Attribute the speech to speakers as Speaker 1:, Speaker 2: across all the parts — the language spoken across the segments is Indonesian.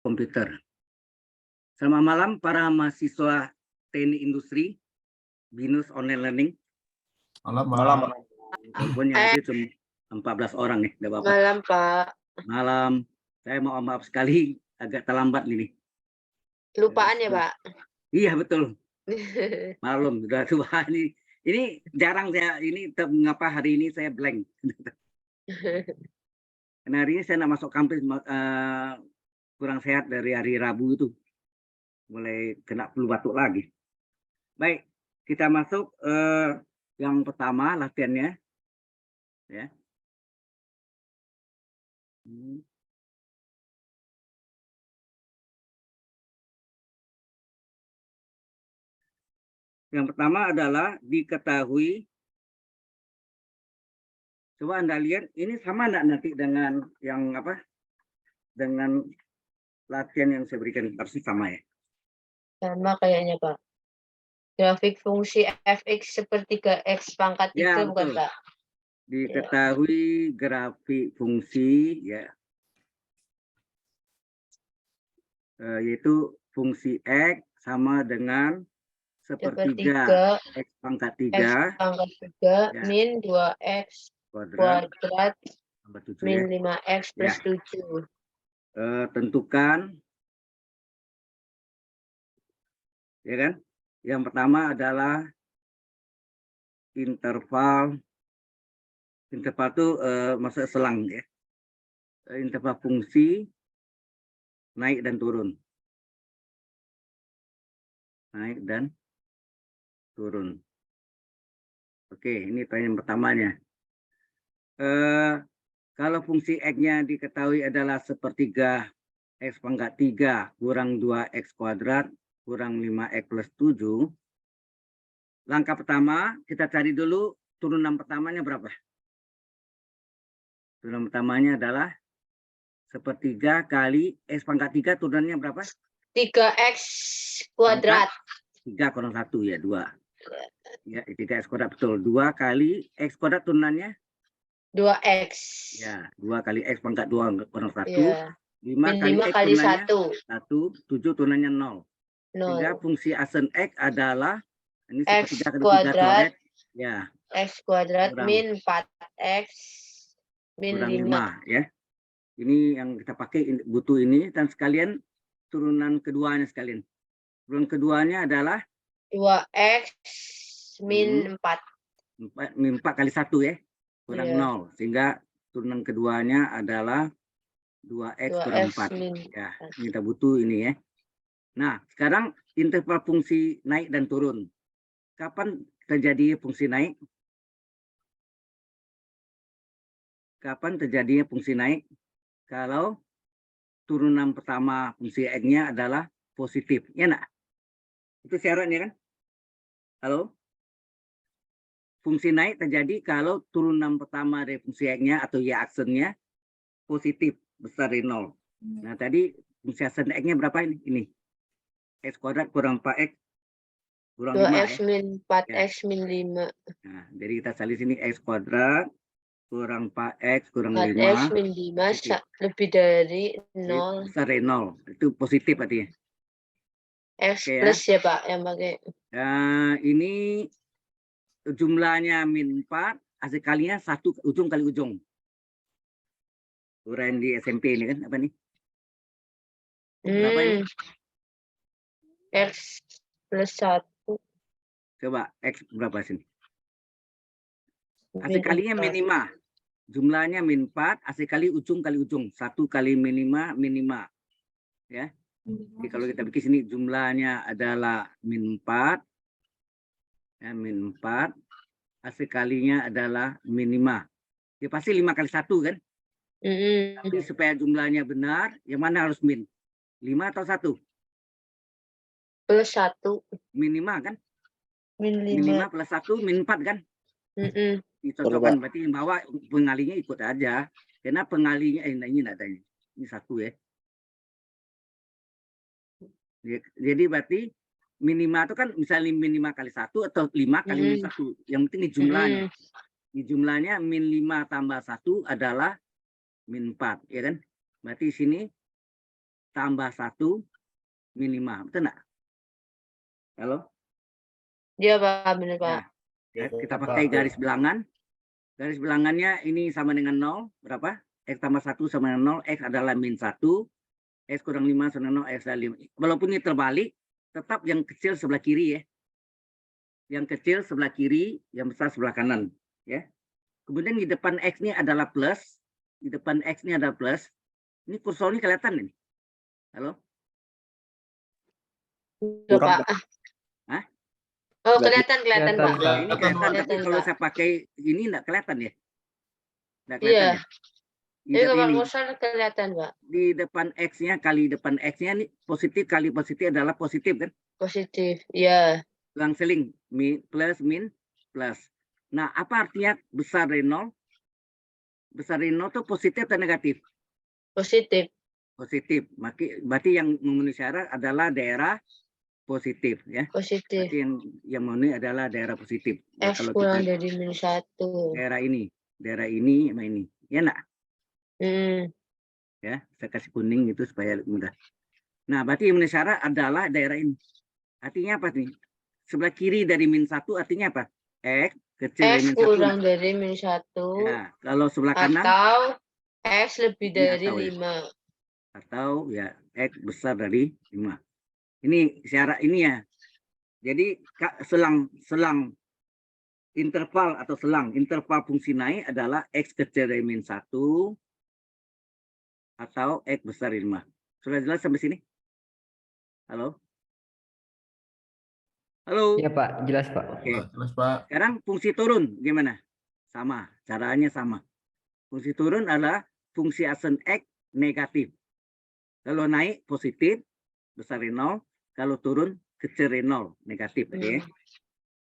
Speaker 1: komputer. Selamat malam para mahasiswa teknik industri, BINUS online learning.
Speaker 2: Malam.
Speaker 1: Walaupun yang hadir cuma 14 orang nih, enggak apa-apa.
Speaker 3: Malam, Pak.
Speaker 1: Malam. Saya mau maaf sekali agak terlambat ini.
Speaker 3: Lupaan ya, Pak?
Speaker 1: Iya, betul. Malam, udah tua ini. Ini jarang saya, ini mengapa hari ini saya blank. Karena hari ini saya nak masuk kampus kurang sehat dari hari Rabu itu. Mulai kena flu batuk lagi. Baik, kita masuk yang pertama latihannya. Ya. Yang pertama adalah diketahui. Coba Anda lihat, ini sama enggak nanti dengan yang apa? Dengan latihan yang saya berikan, pasti sama ya?
Speaker 3: Sama kayaknya, Pak. Grafik fungsi fx sepertiga x pangkat 3
Speaker 1: Ya,
Speaker 3: bukan,
Speaker 1: betul.
Speaker 3: Pak?
Speaker 1: Diketahui grafik fungsi ya, yaitu fungsi x sama dengan sepertiga x pangkat 3
Speaker 3: ya. Min 2x kuadrat min 5x plus
Speaker 1: ya.
Speaker 3: 7.
Speaker 1: Tentukan, ya kan? Yang pertama adalah interval itu maksud selang ya. Interval fungsi naik dan turun. Naik dan turun. Oke, ini pertanyaan pertamanya. Kalau fungsi x-nya diketahui adalah sepertiga x pangkat 3 kurang 2x kuadrat kurang 5x plus 7. Langkah pertama, kita cari dulu turunan pertamanya berapa. Turunan pertamanya adalah sepertiga kali x pangkat 3 turunannya berapa?
Speaker 3: 3x kuadrat.
Speaker 1: 3 kurang 1 ya, 2. Ya, 3x kuadrat betul. 2 kali x kuadrat turunannya?
Speaker 3: 2x.
Speaker 1: Ya, 2 kali x pangkat 2 kurang 1.
Speaker 3: Ya.
Speaker 1: 5 kali x
Speaker 3: kali
Speaker 1: turunannya
Speaker 3: 1.
Speaker 1: 7 turunannya 0. Sehingga fungsi asen x adalah ini
Speaker 3: x
Speaker 1: sepertiga kali 3
Speaker 3: kuadrat.
Speaker 1: Ya.
Speaker 3: X kuadrat kurang, min 4x min
Speaker 1: kurang
Speaker 3: 5
Speaker 1: ya. Ini yang kita pakai butuh ini dan sekalian turunan keduanya sekalian. Turunan keduanya adalah
Speaker 3: 2x min 4.
Speaker 1: Min 4 kali 1 ya. Kurang 0. Sehingga turunan keduanya adalah 2x kurang 4. Ya, kita butuh ini ya. Nah, sekarang interval fungsi naik dan turun. Kapan terjadi fungsi naik? Kapan terjadinya fungsi naik? Kalau turunan pertama fungsi x-nya adalah positif. Ya enggak? Itu syaratnya kan? Halo? Fungsi naik terjadi kalau turunan pertama dari fungsi x-nya atau y aksennya positif, besar dari 0. Nah, tadi fungsi aksen x-nya berapa ini? Ini. X kuadrat kurang 4x kurang
Speaker 3: 2x
Speaker 1: 5
Speaker 3: min 4x
Speaker 1: ya.
Speaker 3: min 5.
Speaker 1: Nah, jadi kita cari sini x kuadrat kurang 4x kurang
Speaker 3: 4x
Speaker 1: 5
Speaker 3: min 5 lebih dari 0.
Speaker 1: Besar dari 0. Itu positif artinya.
Speaker 3: X plus ya Pak yang pakai.
Speaker 1: Ini jumlahnya min 4, hasil kalinya 1 ujung kali ujung. Uraian di SMP ini kan apa nih? Berapa ini?
Speaker 3: X plus 1.
Speaker 1: Coba X berapa sini? Hasil kalinya min 5. Jumlahnya min 4, hasil kali ujung. 1 kali min 5, min 5. Ya. Jadi kalau kita bikin sini jumlahnya adalah min 4. Ya, min 4. Hasil kalinya adalah min 5. Ya pasti 5 kali 1 kan? Tapi supaya jumlahnya benar, yang mana harus min? 5 atau 1?
Speaker 3: Plus 1.
Speaker 1: Min 5 kan?
Speaker 3: Min 5.
Speaker 1: Min 5 plus 1, min 4 kan? Dicocokkan, berarti yang bawah pengalinya ikut aja. Karena pengalinya, ini enggak ada ini. Ini 1 ya. Jadi berarti min 5 itu kan misalnya min 5 kali 1 atau 5 kali min 1. Yang penting di jumlahnya. Di jumlahnya min 5 tambah 1 adalah min 4. Ya kan? Berarti di sini tambah 1 min 5. Betul nggak? Halo?
Speaker 3: Iya, Pak. Benar, Pak.
Speaker 1: Ya, kita pakai garis bilangan. Garis bilangannya ini sama dengan 0. Berapa? X tambah 1 sama dengan 0. X adalah min 1. X kurang 5 sama dengan 0. X adalah 5. Walaupun ini terbalik, tetap yang kecil sebelah kiri ya. Yang kecil sebelah kiri, yang besar sebelah kanan. Ya. Kemudian di depan X ini adalah plus. Di depan X ini adalah plus. Ini kursor ini kelihatan ini. Halo?
Speaker 3: Iya, Pak.
Speaker 1: Hah?
Speaker 3: Oh, kelihatan,
Speaker 4: Kelihatan,
Speaker 3: Pak.
Speaker 4: Pak.
Speaker 1: Ini kelihatan, tapi
Speaker 3: Kelihatan,
Speaker 1: kalau
Speaker 3: Pak.
Speaker 1: saya pakai ini enggak kelihatan ya. Enggak kelihatan
Speaker 3: Iya.
Speaker 1: ya.
Speaker 3: Ini
Speaker 1: Tapi
Speaker 3: kalau
Speaker 1: ini
Speaker 3: kursor kelihatan, Pak.
Speaker 1: di depan X-nya kali depan X-nya ini positif kali positif adalah positif kan?
Speaker 3: Positif. Iya.
Speaker 1: Selang-seling plus min plus. Nah, apa artinya besar dari 0? Besar dari 0 itu positif atau negatif?
Speaker 3: Positif.
Speaker 1: Positif. Berarti yang memenuhi syarat adalah daerah positif ya.
Speaker 3: Positif.
Speaker 1: Berarti yang memenuhi adalah daerah positif. Ya,
Speaker 3: X
Speaker 1: kalau
Speaker 3: kurang
Speaker 1: kita
Speaker 3: dari min 1.
Speaker 1: daerah ini sama ini. Ya enggak? Ya, saya kasih kuning itu supaya mudah. Nah, berarti yang memenuhi syarat adalah daerah ini. Artinya apa nih? Sebelah kiri dari min 1 artinya apa? X kecil dari
Speaker 3: X
Speaker 1: min 1.
Speaker 3: kurang dari min 1.
Speaker 1: Ya, kalau sebelah kanan
Speaker 3: Atau X lebih
Speaker 1: ini
Speaker 3: dari
Speaker 1: atau ya.
Speaker 3: 5.
Speaker 1: Atau ya X besar dari 5. Ini syarat ini ya. Jadi selang interval atau interval fungsi naik adalah X kecil dari min 1 atau X besar dari 5. Sudah jelas sampai sini? Halo? Halo?
Speaker 4: Iya, Pak. Jelas, Pak.
Speaker 1: Oke.
Speaker 2: Jelas, Pak.
Speaker 1: Sekarang fungsi turun gimana? Sama, caranya sama. Fungsi turun adalah fungsi asen X negatif. Kalau naik positif, besar dari 0. Kalau turun, kecil dari 0, negatif. Okay?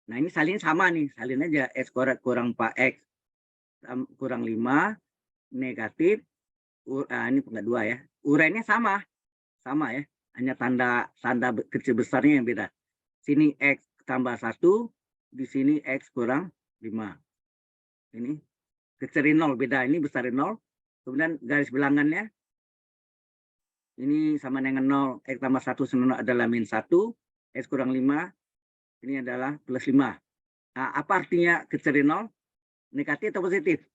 Speaker 1: Nah, ini salin sama nih. Salin aja. X kurang 4X kurang 5, negatif. Ini enggak 2 ya. Urainya sama. Sama ya. Hanya tanda kecil besarnya yang beda. Sini X tambah 1, di sini X kurang 5. Ini kecil dari 0, beda. Ini besar dari 0. Kemudian garis bilangannya ini sama dengan 0. X tambah 1 sama 0 adalah min 1. X kurang 5. Ini adalah plus 5. Nah, apa artinya kecil dari 0? Negatif atau positif?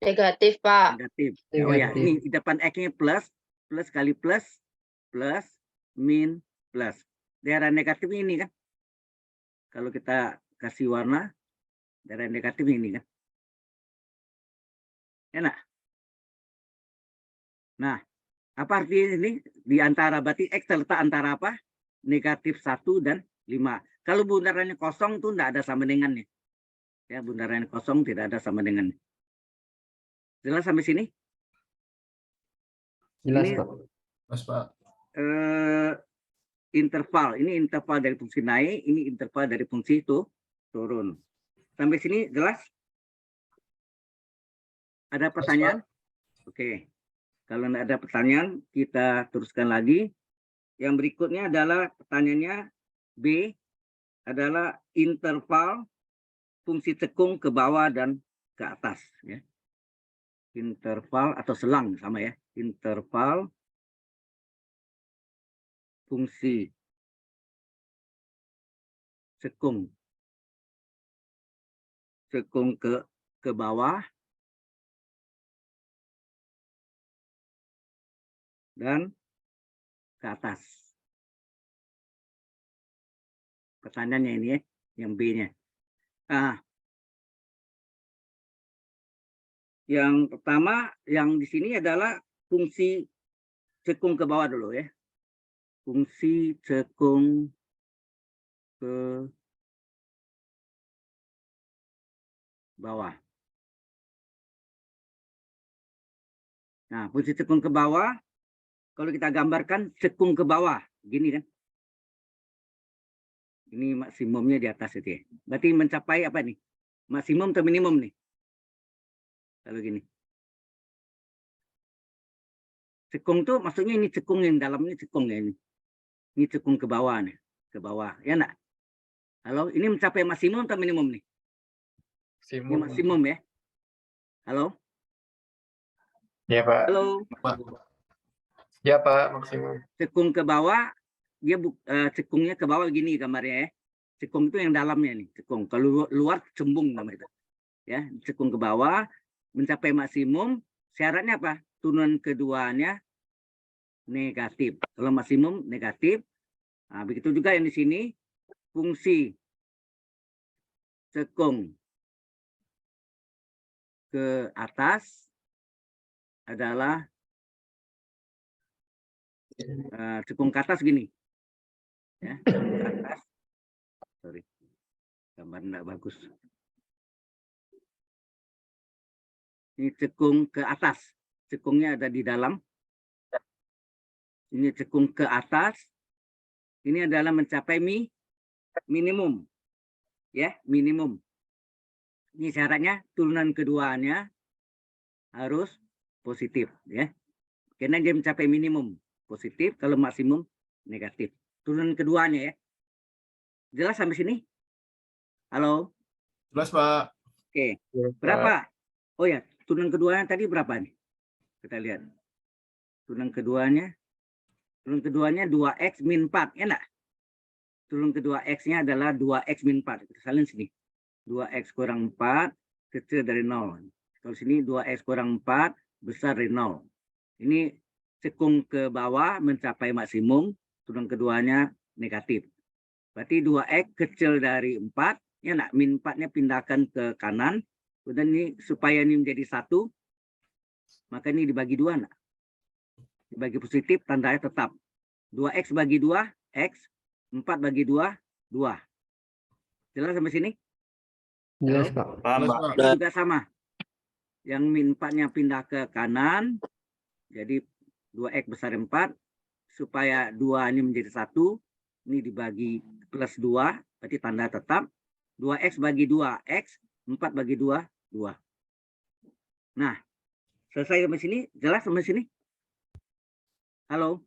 Speaker 3: Negatif, Pak.
Speaker 1: Negatif. Oh ya, ini di depan X-nya plus. Plus kali plus. Plus, min, plus. Daerah negatif ini kan. Kalau kita kasih warna, daerah negatif ini kan. Enak. Nah, apa artinya ini? Di antara, berarti X terletak antara apa? Negatif 1 dan 5. Kalau bundarannya kosong tuh tidak ada sama dengannya. Ya, bundarannya kosong tidak ada sama dengannya. Jelas sampai sini?
Speaker 4: Jelas,
Speaker 1: Ini,
Speaker 4: Pak.
Speaker 2: Jelas, Pak.
Speaker 1: Interval. Ini interval dari fungsi naik, ini interval dari fungsi itu turun. Sampai sini jelas? Ada pertanyaan? Oke. Kalau tidak ada pertanyaan, kita teruskan lagi. Yang berikutnya adalah pertanyaannya B adalah interval fungsi cekung ke bawah dan ke atas. Ya. Interval atau selang sama ya. Interval fungsi cekung ke bawah dan ke atas. Pertanyaannya ini ya, yang B-nya. Nah, yang pertama, yang di sini adalah fungsi cekung ke bawah dulu ya. Fungsi cekung ke bawah. Nah, fungsi cekung ke bawah, kalau kita gambarkan cekung ke bawah, gini kan. Ini maksimumnya di atas itu ya. Berarti mencapai apa nih? Maksimum atau minimum nih? Kalau gini. Cekung tuh maksudnya ini cekung yang dalam ini cekung ya ini. Ini cekung ke bawah nih. Ke bawah. Ya enggak? Halo, ini mencapai maksimum atau minimum nih? Ini maksimum ya. Halo?
Speaker 5: Ya, Pak.
Speaker 1: Halo?
Speaker 2: Pak. Ya Pak, maksimum.
Speaker 1: Cekung ke bawah, dia cekungnya ke bawah gini gambarnya ya. Cekung itu yang dalamnya nih, cekung. Kalau luar cembung namanya itu. Ya, cekung ke bawah, mencapai maksimum, syaratnya apa? Turunan keduanya negatif. Kalau maksimum negatif, nah, begitu juga yang di sini, fungsi cekung ke atas adalah cekung ke atas gini. Ya, cekung ke atas. Sorry, gambar enggak bagus. Ini cekung ke atas. Cekungnya ada di dalam. Ini cekung ke atas. Ini adalah mencapai minimum. Ya, minimum. Ini syaratnya turunan keduanya harus positif. Ya, karena dia mencapai minimum positif, kalau maksimum negatif. Turunan keduanya ya. Jelas sampai sini? Halo?
Speaker 2: Jelas Pak.
Speaker 1: Oke.
Speaker 3: Ya, Pak.
Speaker 1: Berapa? Oh ya, turunan keduanya tadi berapa nih? Kita lihat. Turunan keduanya 2x min 4. Ya enggak? Turunan kedua x-nya adalah 2x min 4. Kita salin sini. 2x kurang 4 kecil dari 0. Kalau sini 2x kurang 4 besar dari 0. Ini cekung ke bawah mencapai maksimum, turunan keduanya negatif. Berarti 2x kecil dari 4, ya nak, min 4-nya pindahkan ke kanan. Kemudian ini supaya ini menjadi 1, maka ini dibagi 2, nak. Dibagi positif, tandanya tetap. 2x bagi 2, x. 4 bagi 2, 2. Jelas sampai sini?
Speaker 3: Jelas,
Speaker 1: Halo?
Speaker 3: Pak.
Speaker 2: Jelas Pak.
Speaker 1: Ini juga sama. Yang min 4-nya pindah ke kanan. Jadi 2x besar 4. Supaya 2 ini menjadi 1. Ini dibagi plus 2. Berarti tanda tetap. 2x bagi 2, x. 4 bagi 2, 2. Nah, selesai sampai sini? Jelas sampai sini? Halo?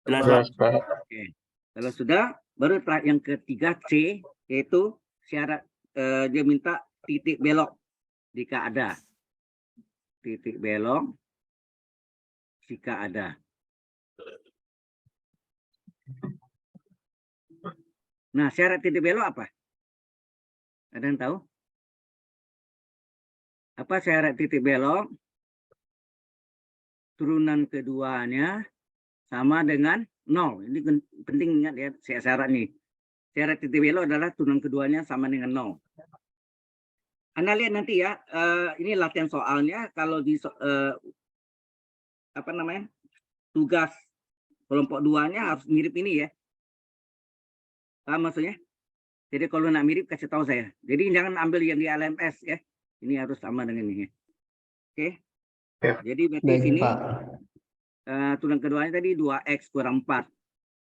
Speaker 3: Jelas, Pak.
Speaker 1: Oke. Kalau sudah, baru yang ketiga C, yaitu syarat dia minta titik belok jika ada. Titik belok jika ada. Nah, syarat titik belok apa? Ada yang tahu? Apa syarat titik belok? Turunan keduanya sama dengan 0. Ini penting ingat ya, syarat nih. Syarat titik belok adalah turunan keduanya sama dengan 0. Anda lihat nanti ya, ini latihan soalnya. Kalau di apa namanya, tugas kelompok 2-nya harus mirip ini ya. Paham maksudnya? Jadi kalau nak mirip kasih tahu saya. Jadi jangan ambil yang di LMS ya. Ini harus sama dengan ini. Oke. Jadi berarti
Speaker 3: Baik,
Speaker 1: sini
Speaker 3: Pak.
Speaker 1: turunan keduanya tadi 2x kurang 4.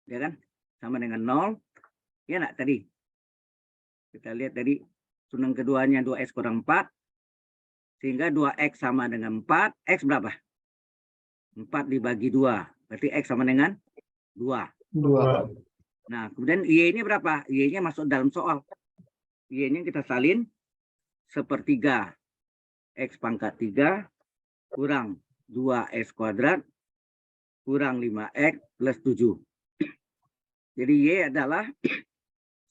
Speaker 1: Ya kan? Sama dengan 0. Ya nak tadi. Kita lihat tadi turunan keduanya 2x kurang 4. Sehingga 2x sama dengan 4. X berapa? 4 dibagi 2. Berarti x sama dengan 2.
Speaker 3: 2.
Speaker 1: Nah, kemudian Y ini berapa? Y-nya masuk dalam soal. Y-nya kita salin sepertiga X pangkat 3 kurang 2X kuadrat kurang 5X plus 7. Jadi Y adalah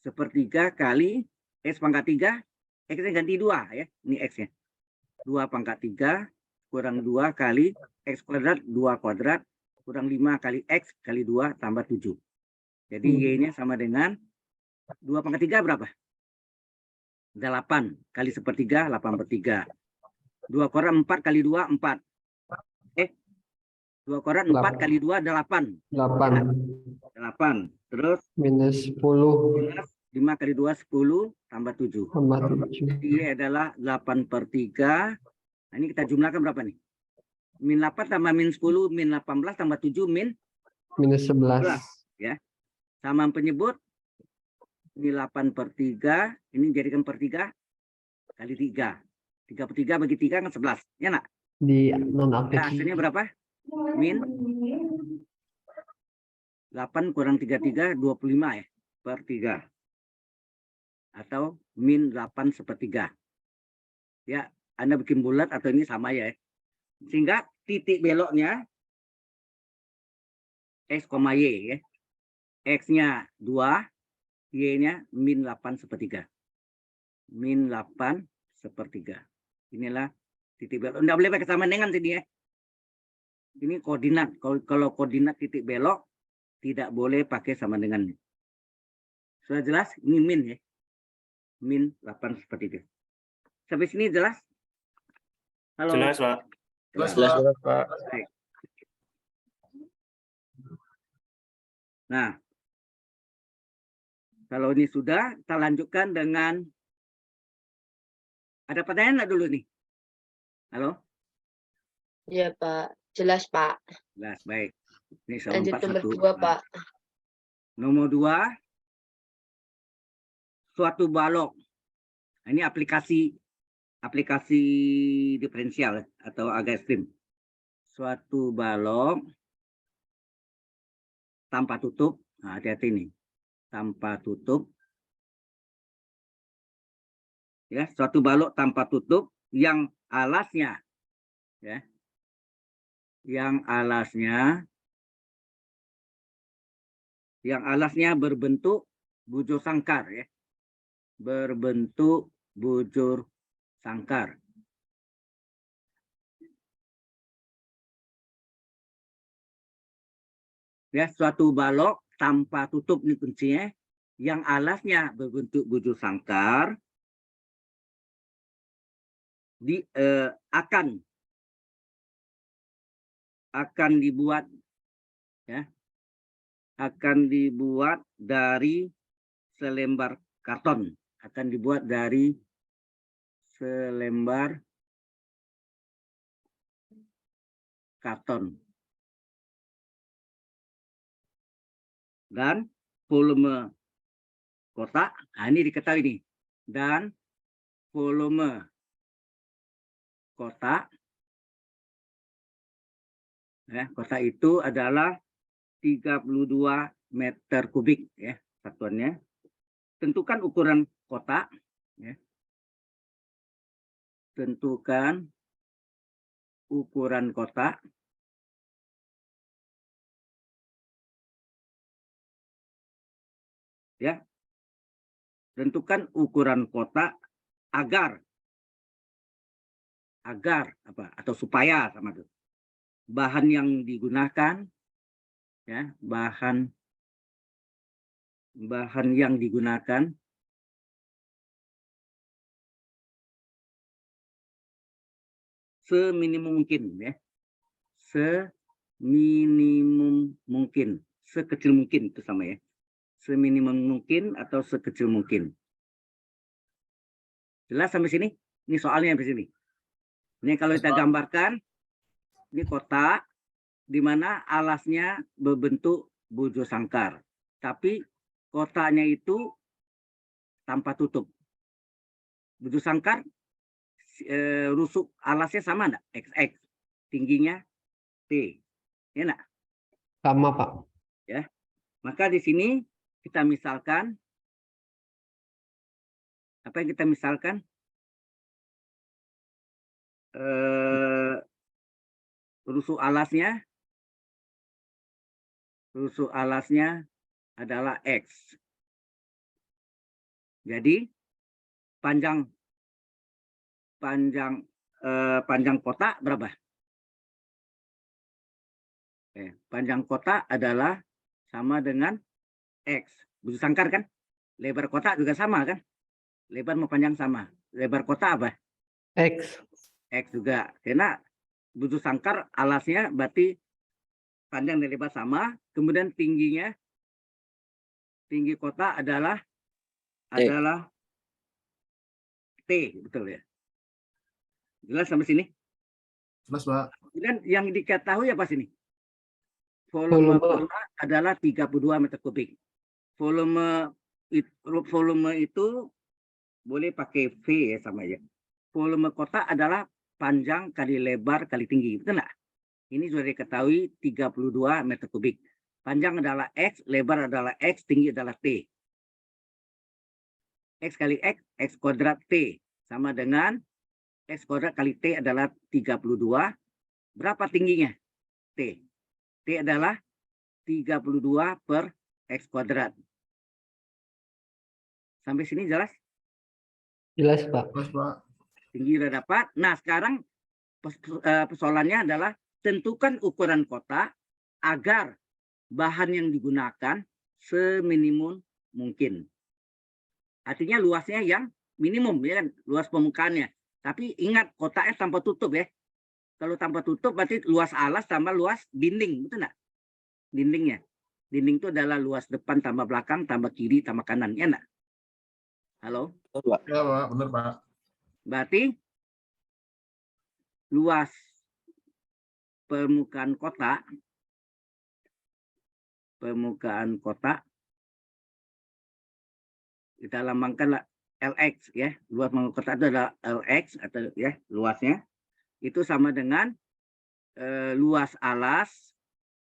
Speaker 1: sepertiga kali X pangkat 3. X-nya ganti 2 ya. Ini X-nya. 2 pangkat 3 kurang 2 kali X kuadrat 2 kuadrat kurang 5 kali X kali 2 tambah 7. Jadi Y-nya sama dengan 2 pangkat 3 berapa? 8 kali sepertiga, 8/3. 2 kuadrat 4 kali 2, 4. 2 kuadrat 4 kali 2, 8. 8. Terus
Speaker 3: Minus 10.
Speaker 1: minus 5 kali 2, 10 tambah 7.
Speaker 3: Tambah 7.
Speaker 1: Jadi Y adalah 8/3. Nah, ini kita jumlahkan berapa nih? Min 8 tambah min 10, min 18 tambah 7, min
Speaker 3: Minus 11.
Speaker 1: ya. Sama penyebut. Ini 8/3. Ini jadikan per 3 kali 3. 3/3 bagi 3 kan 11. Ya nak?
Speaker 3: Di
Speaker 1: Nah,
Speaker 3: nonaktif.
Speaker 1: hasilnya berapa? Min 8 kurang 33, 25 ya. Per 3. Atau min 8/3. Ya, Anda bikin bulat atau ini sama ya. Sehingga titik beloknya X, Y ya. X-nya 2, Y-nya min 8/3. Min 8/3. Inilah titik belok. Nggak boleh pakai sama dengan sini ya. Ini koordinat. Kalau koordinat titik belok tidak boleh pakai sama dengan. Sudah jelas? Ini min ya. Min 8/3. Sampai sini jelas? Halo.
Speaker 4: Jelas, Pak.
Speaker 2: Jelas,
Speaker 1: Jelas.
Speaker 2: Pak.
Speaker 4: Pak.
Speaker 1: Baik. Nah, kalau ini sudah, kita lanjutkan dengan ada pertanyaan nggak dulu nih? Halo?
Speaker 3: Iya, Pak. Jelas, Pak.
Speaker 1: Jelas, baik. Ini saya
Speaker 3: Lanjut
Speaker 1: lompat
Speaker 3: nomor
Speaker 1: satu.
Speaker 3: 2,
Speaker 1: Nah,
Speaker 3: Pak.
Speaker 1: Nomor 2, suatu balok. Nah, ini aplikasi diferensial atau agak ekstrim. Suatu balok tanpa tutup. Nah, hati-hati nih. Tanpa tutup. Ya, suatu balok tanpa tutup yang alasnya ya. Yang alasnya berbentuk bujur sangkar ya. Berbentuk bujur sangkar. Ya, suatu balok tanpa tutup ini kuncinya, yang alasnya berbentuk bujur sangkar akan dibuat ya, akan dibuat dari selembar karton, akan dibuat dari selembar karton. Dan volume kotak, nah ini diketahui nih, dan volume kotak ya, kotak itu adalah 32 meter kubik ya satuannya. Tentukan ukuran kotak ya. Tentukan ukuran kotak. Ya. Tentukan ukuran kotak agar apa atau supaya sama itu. Bahan yang digunakan ya, bahan yang digunakan seminimum mungkin ya. Seminimum mungkin, sekecil mungkin itu sama ya. Seminimum mungkin atau sekecil mungkin. Jelas sampai sini? Ini soalnya sampai sini. Ini kalau kita gambarkan, ini kotak di mana alasnya berbentuk bujur sangkar. Tapi kotaknya itu tanpa tutup. Bujur sangkar, rusuk alasnya sama enggak? XX. Tingginya T. Ya enggak?
Speaker 4: Sama, Pak.
Speaker 1: Ya. Maka di sini kita misalkan, apa yang kita misalkan? Rusuk alasnya adalah X. Jadi panjang kotak berapa? Panjang kotak adalah sama dengan X. Bujur sangkar kan? Lebar kotak juga sama kan? Lebar mau panjang sama. Lebar kotak apa?
Speaker 4: X.
Speaker 1: X juga. Karena bujur sangkar alasnya berarti panjang dan lebar sama. Kemudian tinggi kotak adalah T, betul ya. Jelas sampai sini?
Speaker 2: Jelas, Pak.
Speaker 1: Kemudian yang diketahui apa sini? Volume kotak adalah 32 meter kubik. Volume itu boleh pakai V ya sama ya. Volume kotak adalah panjang kali lebar kali tinggi, betul nggak? Ini sudah diketahui 32 meter kubik. Panjang adalah X, lebar adalah X, tinggi adalah T. X kali X, X kuadrat T. Sama dengan X kuadrat kali T adalah 32. Berapa tingginya? T. T adalah 32 per X kuadrat. Sampai sini jelas?
Speaker 4: Jelas, Pak.
Speaker 2: Jelas, Pak.
Speaker 1: Tinggi udah dapat. Nah, sekarang persoalannya adalah tentukan ukuran kotak agar bahan yang digunakan seminimum mungkin. Artinya luasnya yang minimum, ya kan? Luas permukaannya. Tapi ingat, kotaknya tanpa tutup ya. Kalau tanpa tutup berarti luas alas tambah luas dinding, betul nggak? Dindingnya. Dinding itu adalah luas depan tambah belakang tambah kiri tambah kanan, ya nggak? Halo?
Speaker 2: Ya, Pak. Benar, Pak.
Speaker 1: Berarti luas permukaan kotak kita lambangkan LX ya. Luas permukaan kotak itu adalah LX atau ya luasnya itu sama dengan luas alas.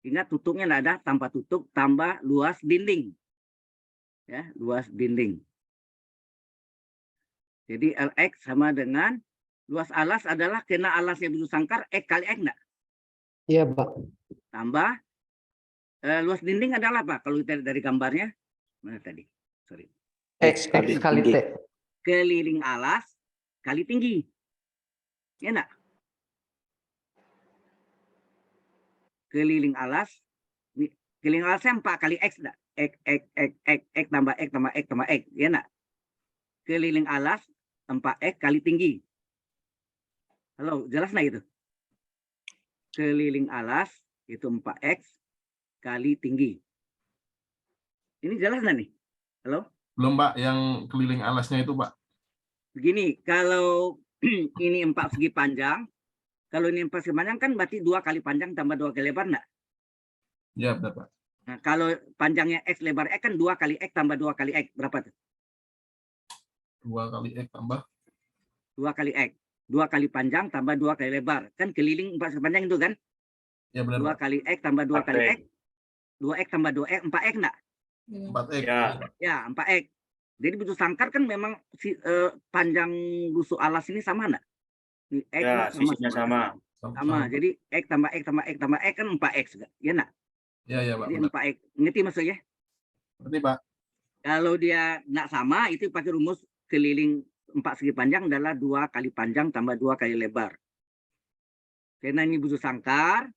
Speaker 1: Ingat tutupnya nggak ada, tanpa tutup tambah luas dinding. Ya, luas dinding. Jadi LX sama dengan luas alas adalah kena alasnya bentuk sangkar X kali X enggak?
Speaker 4: Iya, Pak.
Speaker 1: Tambah luas dinding adalah apa? Kalau kita dari gambarnya mana tadi? Sorry.
Speaker 4: X kali T.
Speaker 1: Keliling alas kali tinggi. Ya enggak? Keliling alas alasnya 4 kali X enggak? X tambah X tambah X tambah X. Ya enggak? Keliling alas 4X kali tinggi. Halo, jelas nggak itu? Keliling alas itu 4X kali tinggi. Ini jelas nggak nih? Halo?
Speaker 2: Belum, Pak. Yang keliling alasnya itu, Pak.
Speaker 1: Begini, kalau ini 4 segi panjang, kalau ini 4 segi panjang kan berarti 2 kali panjang tambah 2 kali lebar nggak?
Speaker 2: Ya, benar, Pak.
Speaker 1: Nah, kalau panjangnya X lebar X kan 2 kali X tambah 2 kali X. Berapa tuh?
Speaker 2: 2 kali X tambah
Speaker 1: 2 kali X. 2 kali panjang tambah 2 kali lebar. Kan keliling 4 segi panjang itu kan?
Speaker 2: ya benar,
Speaker 1: 2
Speaker 2: Pak.
Speaker 1: kali X tambah 2 kali X. 2X tambah 2X, 4X enggak?
Speaker 2: 4X.
Speaker 1: Ya, 4X. Jadi bentuk sangkar kan memang panjang rusuk alas ini sama enggak? Ini X
Speaker 5: Ya,
Speaker 1: enggak?
Speaker 5: sisinya sama.
Speaker 1: Sama. Jadi X tambah X tambah X tambah X kan 4X enggak? Ya enggak?
Speaker 2: Ya, ya, Pak.
Speaker 1: Jadi
Speaker 2: Benar.
Speaker 1: 4X. Ngerti maksudnya?
Speaker 2: Berarti, Pak.
Speaker 1: Kalau dia enggak sama, itu pakai rumus keliling 4 segi panjang adalah 2 kali panjang tambah 2 kali lebar. Karena ini bentuk sangkar,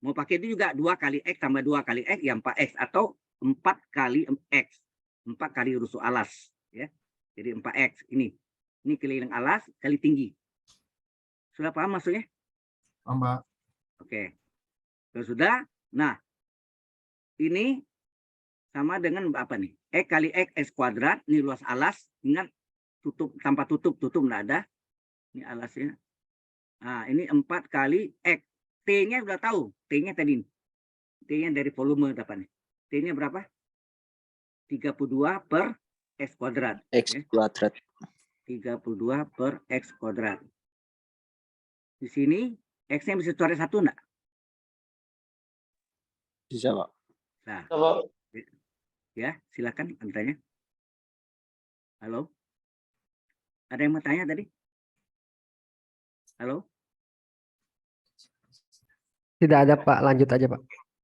Speaker 1: mau pakai itu juga 2 kali X tambah 2 kali X, ya 4X. Atau 4 kali X. 4 kali rusuk alas. Ya. Jadi 4X. Ini keliling alas kali tinggi. Sudah paham maksudnya?
Speaker 2: Paham, Pak.
Speaker 1: Oke. Kalau sudah, nah ini sama dengan apa nih? X kali X kuadrat, ini luas alas. Ingat, tutup tanpa tutup nggak ada. Ini alasnya. Nah, ini 4 kali X. T-nya udah tahu. T-nya tadi. T-nya dari volume apa nih? T-nya berapa? 32 per X kuadrat.
Speaker 6: X kuadrat.
Speaker 1: 32 per X kuadrat. Di sini X-nya bisa coret 1 enggak?
Speaker 6: Bisa, Pak.
Speaker 1: Nah, ya silakan bertanya. Halo? Ada yang mau tanya tadi? Halo?
Speaker 4: Tidak ada, Pak. Lanjut aja, Pak.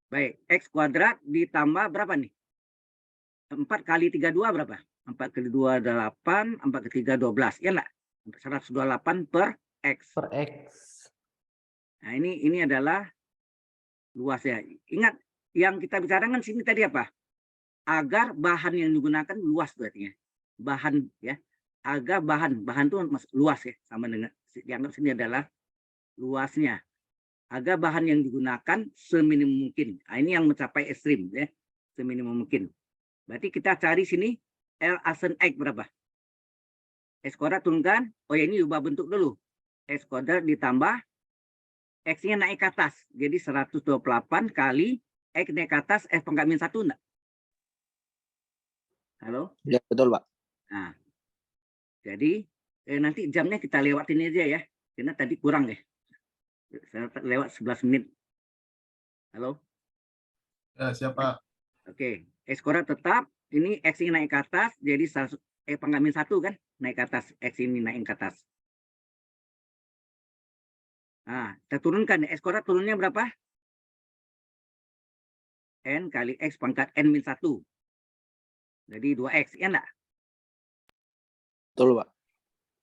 Speaker 1: Baik, X kuadrat ditambah berapa nih? 4 kali 32 berapa? 4 kali 2 8, 4 kali 3 12. Ya enggak? 128 per X.
Speaker 4: Per X.
Speaker 1: Nah, ini adalah luasnya. Ingat, yang kita bicarakan sini tadi apa? Agar bahan yang digunakan luas berarti ya. Bahan ya. Agar bahan itu luas ya, sama dengan dianggap sini adalah luasnya. Agar bahan yang digunakan seminim mungkin. Nah, ini yang mencapai ekstrim ya, seminimum mungkin. Berarti kita cari sini L asen X berapa? X kuadrat turunkan. Oh ya, ini ubah bentuk dulu. X kuadrat ditambah X-nya naik ke atas. Jadi 128 kali X naik ke atas X pangkat min 1 enggak? Halo?
Speaker 6: Ya, betul, Pak.
Speaker 1: Nah, jadi nanti jamnya kita lewatin aja ya. Karena tadi kurang deh. Saya lewat 11 menit. Halo?
Speaker 2: Ya, siapa?
Speaker 1: Oke. X kuadrat tetap. Ini X ini naik ke atas. Jadi pangkat min 1 kan? Naik ke atas. X ini naik ke atas. Nah, kita turunkan. X kuadrat turunnya berapa? N kali X pangkat N min 1. Jadi 2X, ya enggak?
Speaker 5: Betul, Pak.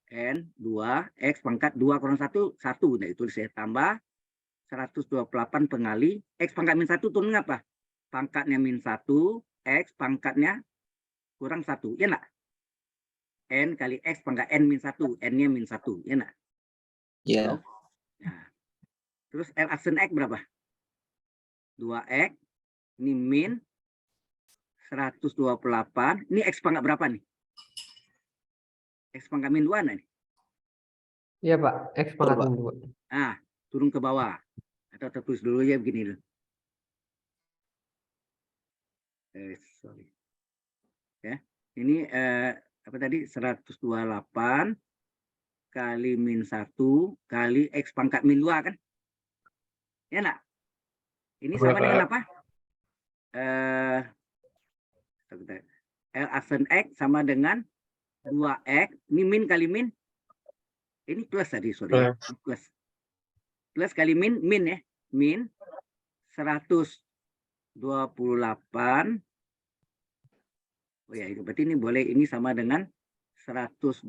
Speaker 1: N 2X pangkat 2 kurang 1, 1. Nah, itu saya tambah 128 pengali X pangkat min 1 turun apa? Pangkatnya min 1, X pangkatnya kurang 1, ya enggak? N kali X pangkat N min 1, N-nya min 1, ya enggak?
Speaker 5: Iya.
Speaker 1: Halo? Nah, terus L aksen X berapa? 2X, ini min 128, ini X pangkat berapa nih? X pangkat min 2 nah, nih.
Speaker 4: Iya Pak, X pangkat
Speaker 5: Pak.
Speaker 4: min 2.
Speaker 1: Ah, turun ke bawah. Atau tertulis dulu ya begini loh. Sorry. Ya, ini apa tadi? 128 kali min 1 kali X pangkat min 2 kan? Ya enggak? Ini
Speaker 2: Iya,
Speaker 1: sama dengan
Speaker 2: Pak.
Speaker 1: apa? L aksen X sama dengan 2X. Ini min kali min. Ini plus tadi, sorry. Ya. Plus. Plus kali min, min ya. Min 128. Oh ya, itu berarti ini boleh, ini sama dengan 128.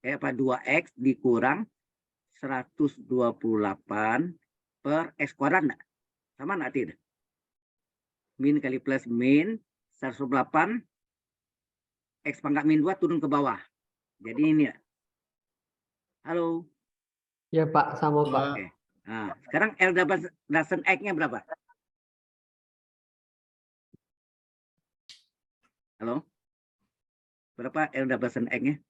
Speaker 1: 2X dikurang 128 per X kuadrat enggak? Sama enggak tidak? Min kali plus min 108 X pangkat min 2 turun ke bawah. Jadi ini ya. Halo.
Speaker 4: Iya Pak, sama Pak.
Speaker 1: Oke. Nah, sekarang L dozen X-nya berapa? Halo? Berapa L dozen X-nya?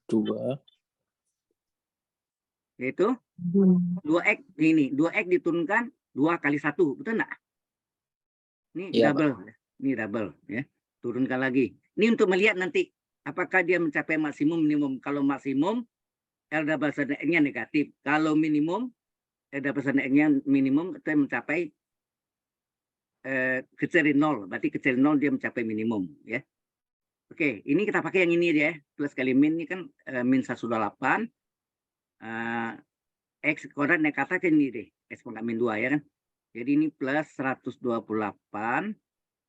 Speaker 5: 2.
Speaker 1: Yaitu 2X. Ini 2X diturunkan 2 kali 1. Betul enggak? Ini
Speaker 5: Iya,
Speaker 1: double. Ini double ya. Turunkan lagi. Ini untuk melihat nanti apakah dia mencapai maksimum minimum. Kalau maksimum L double X-nya negatif. Kalau minimum L double X-nya minimum itu mencapai kecil dari 0. Berarti kecil dari 0 dia mencapai minimum ya. Oke, ini kita pakai yang ini dia. Plus kali min ini kan min 128 X kuadrat naik ke atas ini deh. X pangkat min 2 ya kan. Jadi ini plus 128.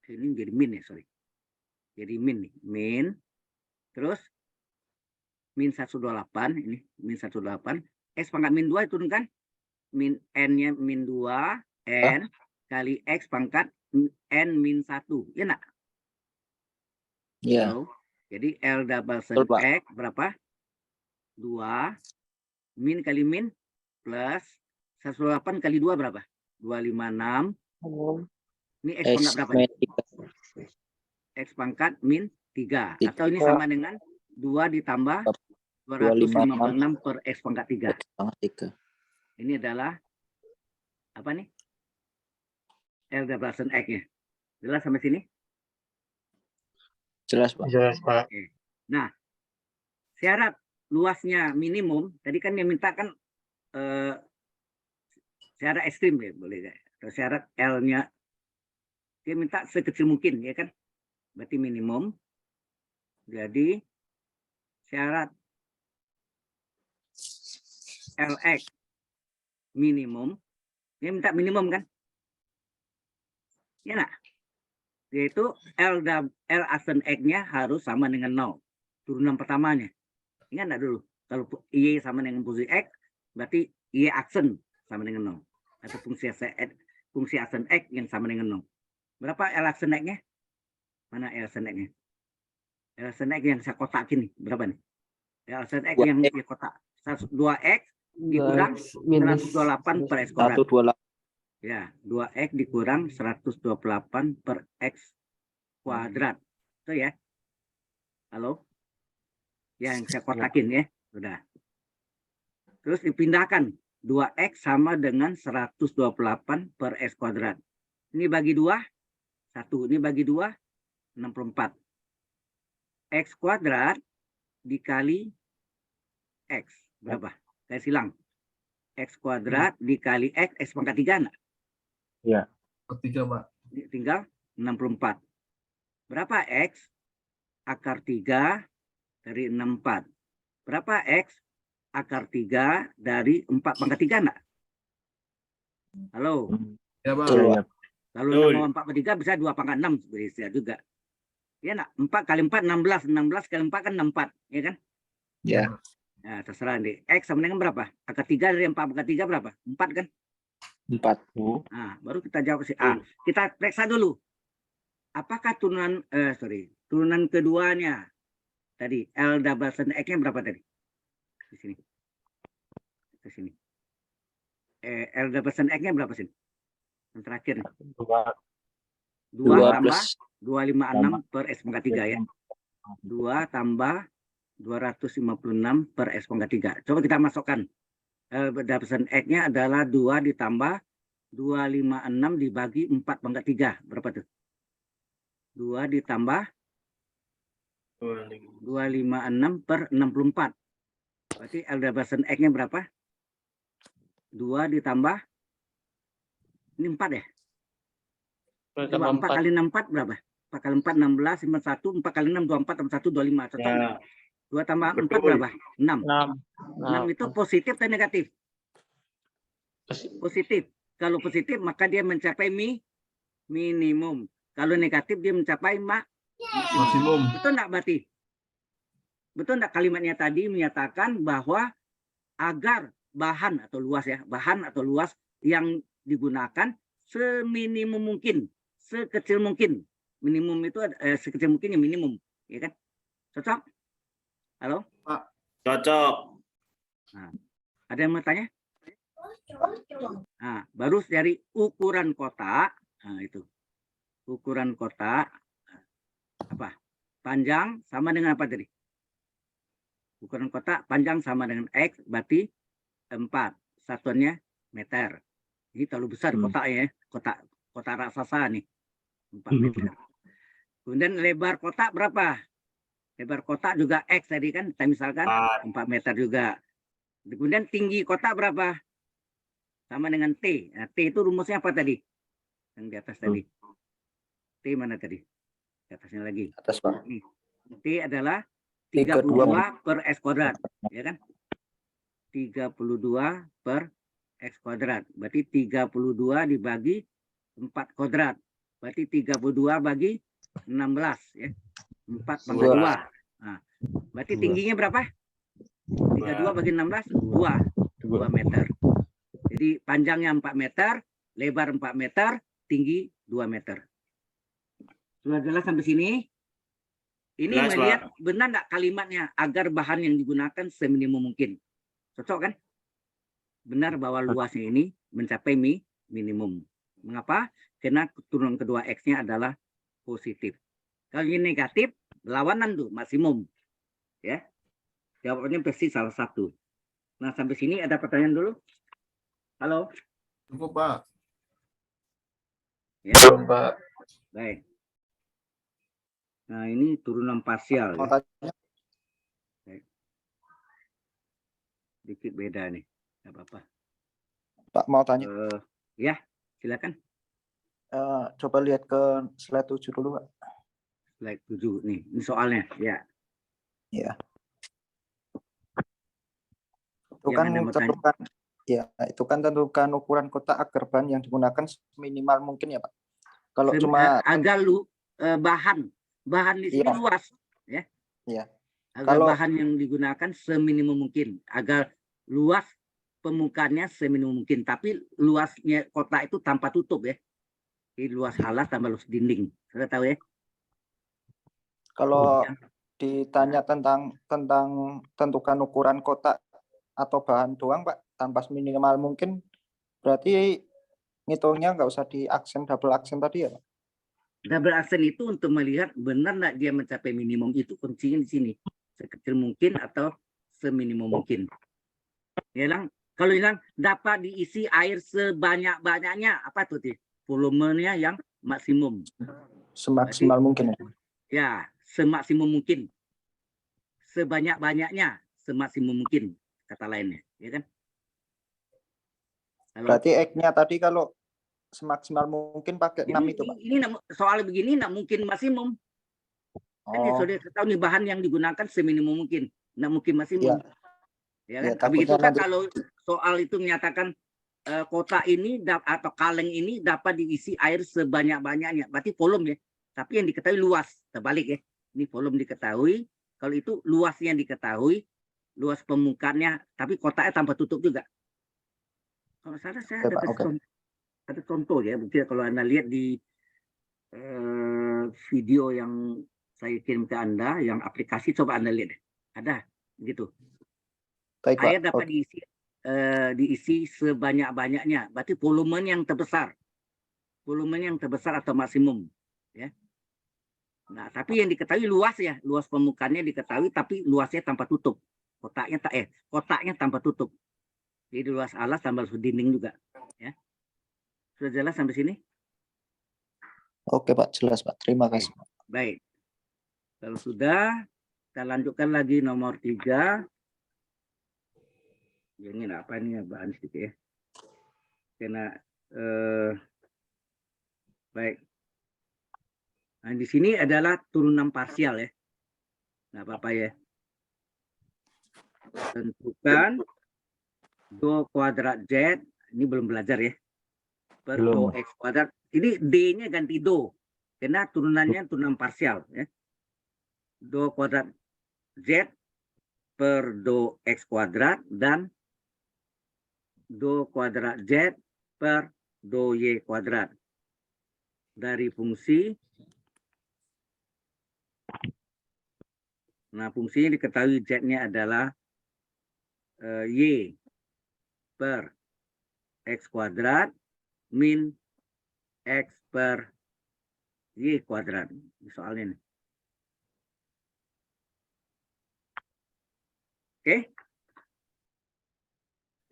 Speaker 1: Ini jadi min ya, sorry. Jadi min nih, min. Terus min 128 ini, min 128. X pangkat min 2 turunkan. Min N-nya min 2, N kali X pangkat N min 1. Ya enggak?
Speaker 5: Iya.
Speaker 1: Halo? Jadi L double
Speaker 5: Betul, Pak.
Speaker 1: X berapa? 2 min kali min plus 108 kali 2 berapa? 256. Ini X pangkat berapa?
Speaker 5: Min 3.
Speaker 1: X pangkat min 3. Atau ini sama dengan 2 ditambah 256 per X pangkat 3. Ini adalah apa nih? L double X-nya. Jelas sampai sini?
Speaker 5: Jelas, Pak.
Speaker 2: Jelas, Pak.
Speaker 1: Oke. Nah, syarat luasnya minimum, tadi kan yang minta kan syarat ekstrim ya, boleh ya. Atau syarat L-nya, dia minta sekecil mungkin, ya kan? Berarti minimum. Jadi, syarat LX minimum, dia minta minimum kan? Ya enggak? Yaitu L aksen X-nya harus sama dengan 0. Turunan pertamanya. Ingat enggak dulu? Kalau Y sama dengan posisi X, berarti Y aksen sama dengan 0. Atau fungsi aksen X yang sama dengan 0. Berapa L aksen X-nya? Mana L aksen X-nya? L aksen X yang saya kotak ini, berapa nih? L aksen X yang di kotak. 2X dikurang 128 per X kuadrat.
Speaker 5: 128.
Speaker 1: Ya, 2X dikurang 128 per X kuadrat. Itu ya. Halo? Yang saya kotakin ya. Sudah. Terus dipindahkan. 2X sama dengan 128 per X kuadrat. Ini bagi 2. 1. Ini bagi 2. 64. X kuadrat dikali X. Berapa? Saya silang. X kuadrat dikali X. X pangkat 3 enggak?
Speaker 2: Iya. 3, Pak.
Speaker 1: Tinggal 64. Berapa X? Akar 3 dari 64. Berapa X? akar 3 dari 4/3 enggak? Halo.
Speaker 2: Ya, Pak.
Speaker 5: Betul, Pak.
Speaker 1: Kalau
Speaker 6: Betul.
Speaker 1: 4/3 bisa 2/6 bisa juga. Ya enggak? 4 kali 4 16, 16 kali 4 kan 64, ya kan?
Speaker 5: Ya.
Speaker 1: Nah, terserah nih. X sama dengan berapa? Akar 3 dari 4/3 berapa? 4 kan?
Speaker 5: 4.
Speaker 1: Nah, baru kita jawab si A. Kita periksa dulu. Apakah turunan turunan keduanya tadi L double X-nya berapa tadi? Di sini. Ke sini. L double X-nya berapa sih? Yang terakhir nih. 2
Speaker 5: 2
Speaker 1: tambah
Speaker 5: plus
Speaker 1: 256 per X/3 ya. 2 tambah 256 per X/3. Coba kita masukkan. Double X-nya adalah 2 ditambah 256 dibagi 4/3. Berapa tuh? 2 ditambah 256 per 64. Berarti L double X-nya berapa? 2 ditambah ini 4 ya? Coba 4 kali 64 berapa? 4 kali 4 16, 51, 4 kali 6 24, 41, 25. Cocok nggak? 2 tambah 4
Speaker 6: Betul.
Speaker 1: berapa? 6.
Speaker 6: 6.
Speaker 1: 6 itu positif atau negatif? Positif. Kalau positif maka dia mencapai minimum. Kalau negatif dia mencapai
Speaker 2: Maksimum.
Speaker 1: Betul enggak berarti? Betul enggak kalimatnya tadi menyatakan bahwa agar bahan atau luas ya, bahan atau luas yang digunakan seminimum mungkin, sekecil mungkin. Minimum itu sekecil mungkin yang minimum, ya kan? Cocok? Halo?
Speaker 6: Cocok.
Speaker 1: Nah, ada yang mau tanya? Nah, baru dari ukuran kotak. Nah, itu. Ukuran kotak apa? Panjang sama dengan apa tadi? Ukuran kotak panjang sama dengan X, berarti 4. Satuannya meter. Ini terlalu besar kotaknya ya. Kotak raksasa nih. 4 meter. Kemudian lebar kotak berapa? Lebar kotak juga X tadi kan. Kita misalkan 4 meter juga. Kemudian tinggi kotak berapa? Sama dengan T. Nah, T itu rumusnya apa tadi? Yang di atas tadi. T mana tadi? Di atasnya lagi.
Speaker 5: atas, Pak.
Speaker 1: Ini. T adalah
Speaker 5: 32
Speaker 1: 32 per X kuadrat. Ya kan? 32 per X kuadrat. Berarti 32 dibagi 4 kuadrat. Berarti 32 bagi 16. Ya. 4/2. Nah, berarti tingginya berapa? 32 bagi 16? 2 meter. Jadi panjangnya 4 meter, lebar 4 meter, tinggi 2 meter. Sudah jelas sampai sini? Ini
Speaker 6: Jelas,
Speaker 1: melihat benar nggak kalimatnya agar bahan yang digunakan seminimum mungkin. Cocok kan? Benar bahwa luasnya ini mencapai minimum. Mengapa? Karena turunan kedua X-nya adalah positif. Kalau ini negatif, berlawanan tuh maksimum. Ya. Jawabannya persis salah satu. Nah, sampai sini ada pertanyaan dulu? Halo?
Speaker 2: Cukup, Pak.
Speaker 1: Ya.
Speaker 5: Pak.
Speaker 1: Baik. Nah, ini turunan parsial.
Speaker 5: Mau
Speaker 1: Ya.
Speaker 5: tanya?
Speaker 1: Dikit beda nih. Nggak apa-apa.
Speaker 5: Pak mau tanya.
Speaker 1: Ya, silakan.
Speaker 5: Coba lihat ke slide 7 dulu, Pak.
Speaker 1: Slide 7 nih. Ini soalnya. Ya.
Speaker 5: Ya. Itu
Speaker 1: Yang
Speaker 5: kan
Speaker 1: Anda mau tanya.
Speaker 5: tentukan, ya, itu kan tentukan ukuran kotak agar bahan yang digunakan minimal mungkin ya, Pak. Kalau cuma
Speaker 1: agar bahan di sini
Speaker 5: Iya.
Speaker 1: luas, ya.
Speaker 5: Iya.
Speaker 1: Agar
Speaker 5: Kalau-
Speaker 1: bahan yang digunakan seminimum mungkin, agar luas permukaannya seminimum mungkin, tapi luasnya kotak itu tanpa tutup ya. Jadi luas alas tambah luas dinding. Sudah tahu ya?
Speaker 5: kalau
Speaker 1: Ya.
Speaker 5: ditanya tentang tentukan ukuran kotak atau bahan doang, Pak, tanpa minimal mungkin, berarti ngitungnya nggak usah di aksen double aksen tadi ya, Pak?
Speaker 1: Double aksen itu untuk melihat benar nggak dia mencapai minimum, itu kuncinya di sini. Sekecil mungkin atau seminimum mungkin. Ya, kalau bilang dapat diisi air sebanyak-banyaknya, apa tuh? Volumenya yang maksimum.
Speaker 5: Semaksimal mungkin ya.
Speaker 1: Ya, semaksimum mungkin. Sebanyak-banyaknya, semaksimum mungkin, kata lainnya. Ya kan? Halo?
Speaker 5: Berarti X-nya tadi kalau semaksimal mungkin pakai 6 itu, Pak.
Speaker 1: Ini soal begini nggak mungkin maksimum. Kan ya,
Speaker 5: Oh,
Speaker 1: sudah tahu nih bahan yang digunakan seminimum mungkin. Nggak mungkin maksimum.
Speaker 5: Iya.
Speaker 1: Ya
Speaker 5: Ya,
Speaker 1: kan? Begitu
Speaker 5: takutnya
Speaker 1: kan
Speaker 5: nanti
Speaker 1: kalau soal itu menyatakan kotak ini atau kaleng ini dapat diisi air sebanyak-banyaknya. Berarti volume ya. Tapi yang diketahui luas. Terbalik ya. Ini volume diketahui. Kalau itu luasnya diketahui. Luas permukaannya. Tapi kotaknya tanpa tutup juga. Kalau salah saya
Speaker 5: Oke,
Speaker 1: ada
Speaker 5: Pak,
Speaker 1: kasih
Speaker 5: oke.
Speaker 1: ada contoh ya. Mungkin kalau Anda lihat di video yang saya kirim ke Anda. Yang aplikasi coba Anda lihat. Ada. Gitu.
Speaker 5: Baik, Pak.
Speaker 1: Air dapat diisi sebanyak-banyaknya. Berarti volume yang terbesar. Volume yang terbesar atau maksimum. Ya. Nah, tapi yang diketahui luas ya. Luas permukaannya diketahui, tapi luasnya tanpa tutup. Kotaknya tanpa tutup. Jadi luas alas tambah luas dinding juga. Ya. Sudah jelas sampai sini?
Speaker 5: Oke, Pak. Jelas, Pak. Terima
Speaker 1: Oke.
Speaker 5: kasih.
Speaker 1: Baik. Kalau sudah, kita lanjutkan lagi nomor 3. Ini apa ini bahan sedikit ya. Karena baik. Nah, di sini adalah turunan parsial ya. Nggak apa-apa ya. Tentukan do kuadrat Z. Ini belum belajar ya. Per do X kuadrat. Ini D-nya ganti do. Karena turunannya turunan parsial ya. Do kuadrat Z per do X kuadrat dan do kuadrat Z per do Y kuadrat. Dari fungsi. Nah, fungsinya diketahui Z-nya adalah Y per X kuadrat min X per Y kuadrat. Soalnya nih. Oke.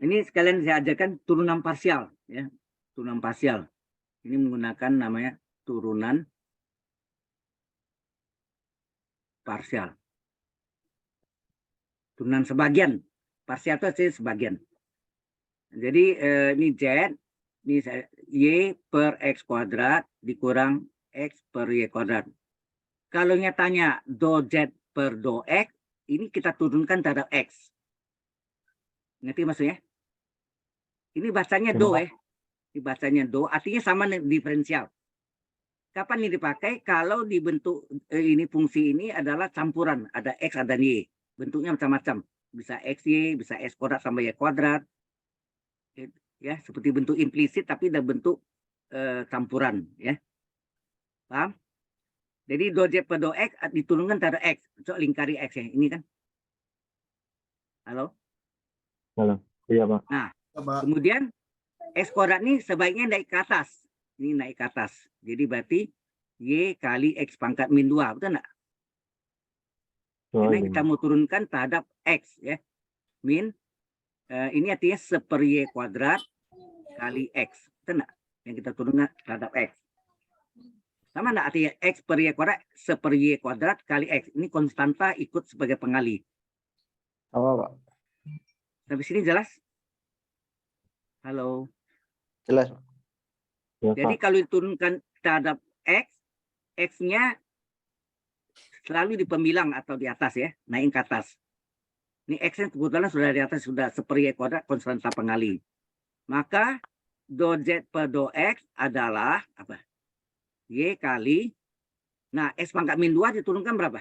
Speaker 1: Ini sekalian saya ajarkan turunan parsial. Ya. Turunan parsial. Ini menggunakan namanya turunan parsial. Turunan sebagian. Parsial itu artinya sebagian. Jadi ini Z, ini Y per X kuadrat dikurang X per Y kuadrat. Kalau nyatanya do Z per do X, ini kita turunkan terhadap X. Ngerti maksudnya? Ini bahasanya do ya. Ini bahasanya do, artinya sama dengan diferensial. Kapan ini dipakai? Kalau dibentuk ini fungsi ini adalah campuran. Ada X, ada Y. Bentuknya macam-macam. Bisa XY, bisa X kuadrat sama Y kuadrat. Ya, seperti bentuk implisit tapi dalam bentuk campuran. Ya. Paham? Jadi do Z per do X diturunkan terhadap X. Untuk lingkari X ya. Ini kan. Halo?
Speaker 7: Halo. Iya, Pak.
Speaker 1: Nah,
Speaker 2: Ya, Pak.
Speaker 1: kemudian X kuadrat ini sebaiknya naik ke atas. Ini naik ke atas. Jadi berarti Y kali X pangkat min 2. Betul nggak?
Speaker 7: Oh,
Speaker 1: Karena
Speaker 7: iya.
Speaker 1: kita mau turunkan terhadap X. Ya. Min, ini artinya seper Y kuadrat kali X. Betul nggak? Yang kita turunkan terhadap X. Sama nggak artinya X per Y kuadrat seper Y kuadrat kali X. Ini konstanta ikut sebagai pengali.
Speaker 5: Apa, Pak?
Speaker 1: Sampai sini jelas? Halo.
Speaker 5: Jelas, Pak.
Speaker 7: Ya,
Speaker 1: Jadi
Speaker 7: Pak.
Speaker 1: kalau diturunkan terhadap X, X-nya selalu di pembilang atau di atas ya, naik ke atas. Ini X-nya kebetulan sudah di atas, sudah seper Y kuadrat konstanta pengali. Maka do Z per do X adalah apa? Y kali, nah X pangkat min 2 diturunkan berapa?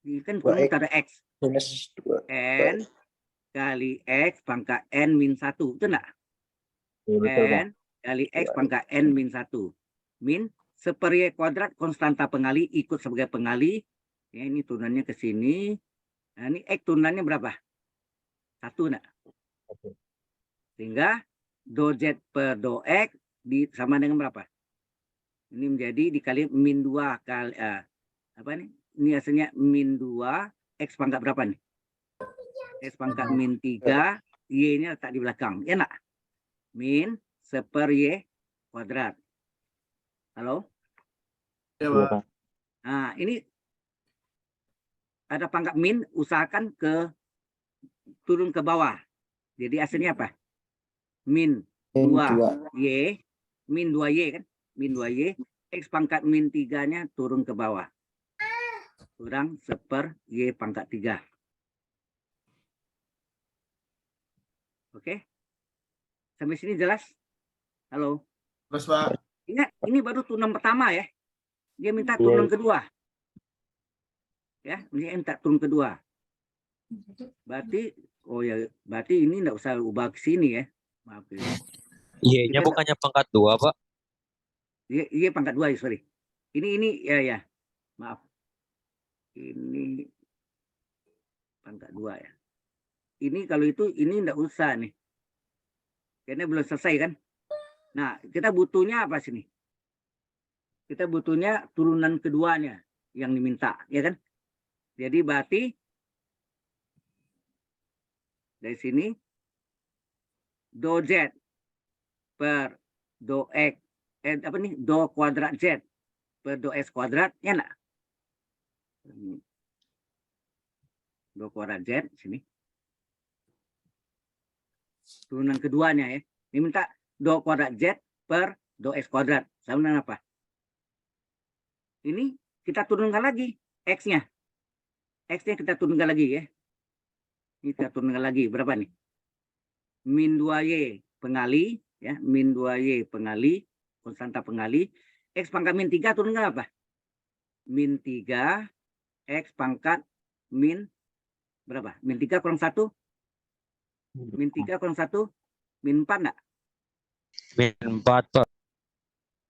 Speaker 1: Ini kan turun
Speaker 5: 2X.
Speaker 1: terhadap X.
Speaker 5: Minus 2.
Speaker 1: N kali X pangkat N min 1. Itu enggak?
Speaker 7: Iya, betul, Pak.
Speaker 1: N kali X pangkat N min 1. Min seper Y kuadrat konstanta pengali ikut sebagai pengali. Ya, ini turunannya ke sini. Nah, ini X turunannya berapa? 1 enggak?
Speaker 7: Oke.
Speaker 1: Sehingga do Z per do X sama dengan berapa? Ini menjadi dikali min 2 kali apa nih? Ini hasilnya min 2 X pangkat berapa nih? X pangkat min 3, Y-nya letak di belakang. Ya enggak? Min seper Y kuadrat. Halo?
Speaker 2: Ya,
Speaker 7: Iya,
Speaker 2: Pak.
Speaker 7: Pak.
Speaker 1: Nah, ini ada pangkat min, usahakan turun ke bawah. Jadi hasilnya apa? Min 2 Y, min 2 Y kan? Min 2 Y, X pangkat min 3-nya turun ke bawah. Kurang seper Y pangkat 3. Oke. Sampai sini jelas? Halo.
Speaker 2: Terus Pak.
Speaker 1: Ingat, ini baru turunan pertama ya. Dia minta
Speaker 7: Iya.
Speaker 1: turunan kedua. Ya, ini minta turun kedua. Berarti, oh ya, berarti ini enggak usah ubah ke sini ya. Maaf ya.
Speaker 8: Y-nya
Speaker 1: Kita
Speaker 8: bukannya pangkat 2, Pak.
Speaker 1: Iya pangkat 2 ya, sorry. Ini ya. Maaf. Ini pangkat 2 ya. Ini kalau itu ini enggak usah nih. Karena belum selesai kan. Nah, kita butuhnya apa sini? Kita butuhnya turunan keduanya yang diminta, ya kan? Jadi berarti dari sini do Z per do X, do kuadrat Z per do X kuadrat, ya enggak? Do kuadrat Z sini. Turunan keduanya ya. Ini minta do kuadrat Z per do X kuadrat. Sama dengan apa? Ini kita turunkan lagi X-nya. X-nya kita turunkan lagi ya. Ini kita turunkan lagi. Berapa nih? Min 2Y pengali. Ya, min 2Y pengali. Konstanta pengali. X pangkat min 3 turunkan apa? Min 3. X pangkat min berapa? Min 3 kurang 1. Min 3 kurang 1. Min 4 enggak?
Speaker 8: Min 4, Pak.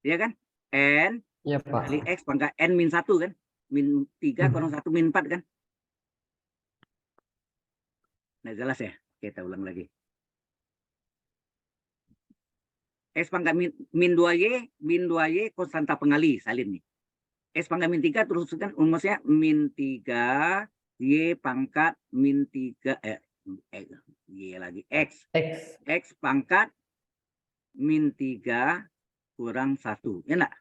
Speaker 1: Iya kan? N
Speaker 4: Iya, Pak.
Speaker 1: kali X pangkat N min 1 kan? Min 3 kurang 1 min 4 kan? Nah, jelas ya? Kita ulang lagi. X pangkat min 2Y konstanta pengali salin nih. X pangkat min 3 terus kan rumusnya min 3 Y pangkat min 3 Y lagi X pangkat min 3 kurang 1. Ya enggak?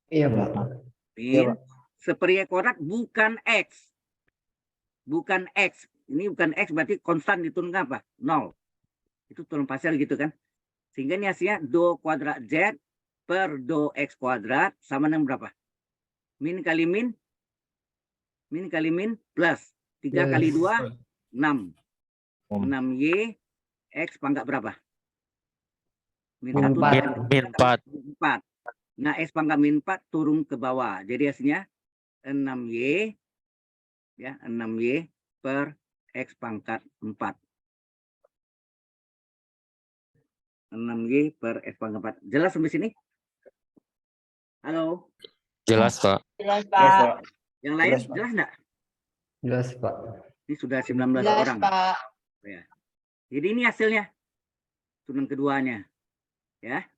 Speaker 4: Iya, Pak.
Speaker 1: Min seper Y kuadrat bukan X. Bukan X. Ini bukan X berarti konstan diturunkan apa? 0. Itu turun parsial gitu kan. Sehingga ini hasilnya do kuadrat Z per do X kuadrat sama dengan berapa? Min kali min. Min kali min plus. 3 kali 2, 6. 6Y X pangkat berapa? Min 1
Speaker 8: Min 4.
Speaker 1: 4. Nah, X pangkat min 4 turun ke bawah. Jadi hasilnya 6Y ya, 6Y per X pangkat 4. 6Y per X pangkat 4. Jelas sampai sini? Halo?
Speaker 8: Jelas, Pak.
Speaker 3: Jelas, Pak.
Speaker 1: Yang lain
Speaker 5: Jelas, Pak.
Speaker 1: jelas enggak?
Speaker 4: Jelas, Pak.
Speaker 1: Ini sudah 19
Speaker 3: Jelas,
Speaker 1: orang.
Speaker 3: Pak.
Speaker 1: Ya. Jadi ini hasilnya. Turunan keduanya. Ya.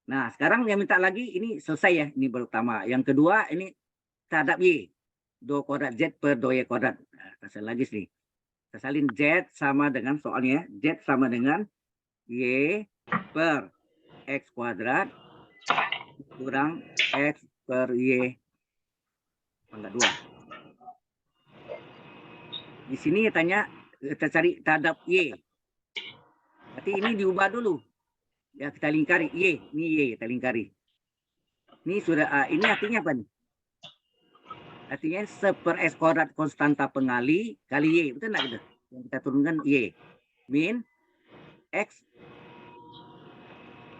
Speaker 1: Nah, sekarang yang minta lagi ini selesai ya. Ini pertama. Yang kedua ini terhadap Y. Do kuadrat Z per do Y kuadrat. Nah, kita lagi sih. Kita salin Z sama dengan soalnya. Z sama dengan Y per X kuadrat kurang X per Y pangkat 2. Di sini tanya, kita cari terhadap Y. Berarti ini diubah dulu. Ya, kita lingkari Y. Ini Y, kita lingkari. Ini sudah, ini artinya apa nih? Artinya seper X kuadrat konstanta pengali kali Y. Betul nggak gitu? Yang kita turunkan Y. Min X.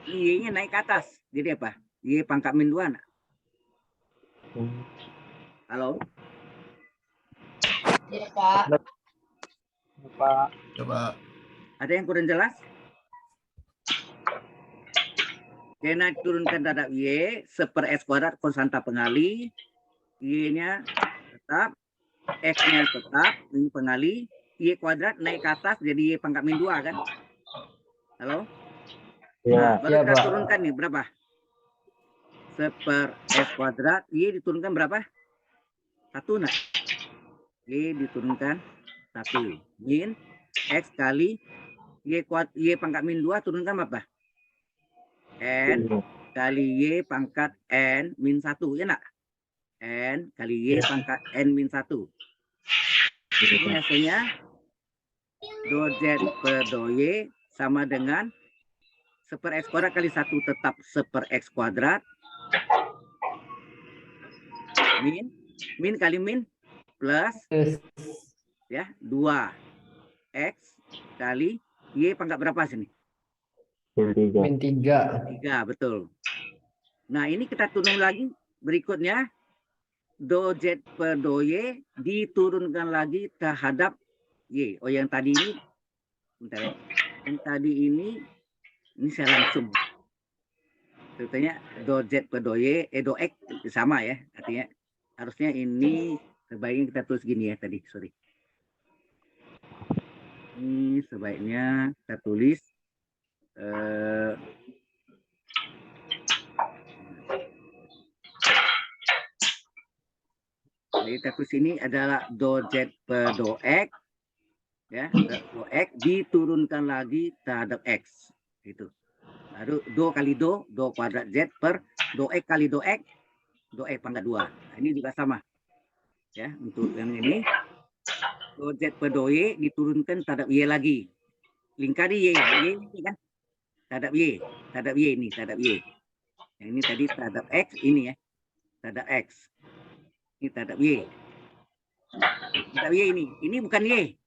Speaker 1: Y-nya naik ke atas. Jadi apa? Y pangkat min 2. Nak? Halo?
Speaker 3: Iya, Pak.
Speaker 5: Pak.
Speaker 2: Coba.
Speaker 1: Ada yang kurang jelas? Karena turunkan terhadap Y, seper X kuadrat konstanta pengali, Y-nya tetap, X-nya tetap, ini pengali, Y kuadrat naik ke atas, jadi Y pangkat min 2 kan? Halo?
Speaker 7: Iya.
Speaker 1: Baru
Speaker 4: Iya,
Speaker 1: kita
Speaker 4: Pak.
Speaker 1: turunkan nih, berapa? Seper X kuadrat, Y diturunkan berapa? 1 nak? Y diturunkan 1. Min X kali Y pangkat min 2 turunkan apa? N kali Y pangkat N min 1. Ya nak? N kali Y pangkat N min 1. Ini hasilnya do Z per do Y sama dengan seper X kuadrat kali 1 tetap seper X kuadrat. Min kali min plus
Speaker 4: Yes.
Speaker 1: ya 2 X kali Y pangkat berapa sini?
Speaker 7: Min 3.
Speaker 4: Min 3.
Speaker 1: 3, betul. Nah, ini kita turun lagi. Berikutnya, do Z per do Y diturunkan lagi terhadap Y. Oh, yang tadi ini, bentar ya. Yang tadi ini saya langsung. Contohnya, do Z per do Y, do X sama ya. Artinya, harusnya ini, sebaiknya kita tulis gini ya tadi, sorry. Ini sebaiknya kita tulis jadi kita tulis ini adalah do Z per do X ya, do X diturunkan lagi terhadap X itu. Lalu do kali do kuadrat Z per do X kali do X pangkat 2. Nah, ini juga sama ya, untuk yang ini do Z per do Y diturunkan terhadap Y lagi. Lingkari Y ini kan terhadap Y ini terhadap Y. Yang ini tadi terhadap X ini ya. Terhadap X. Ini terhadap Y. Terhadap Y ini. Ini bukan Y.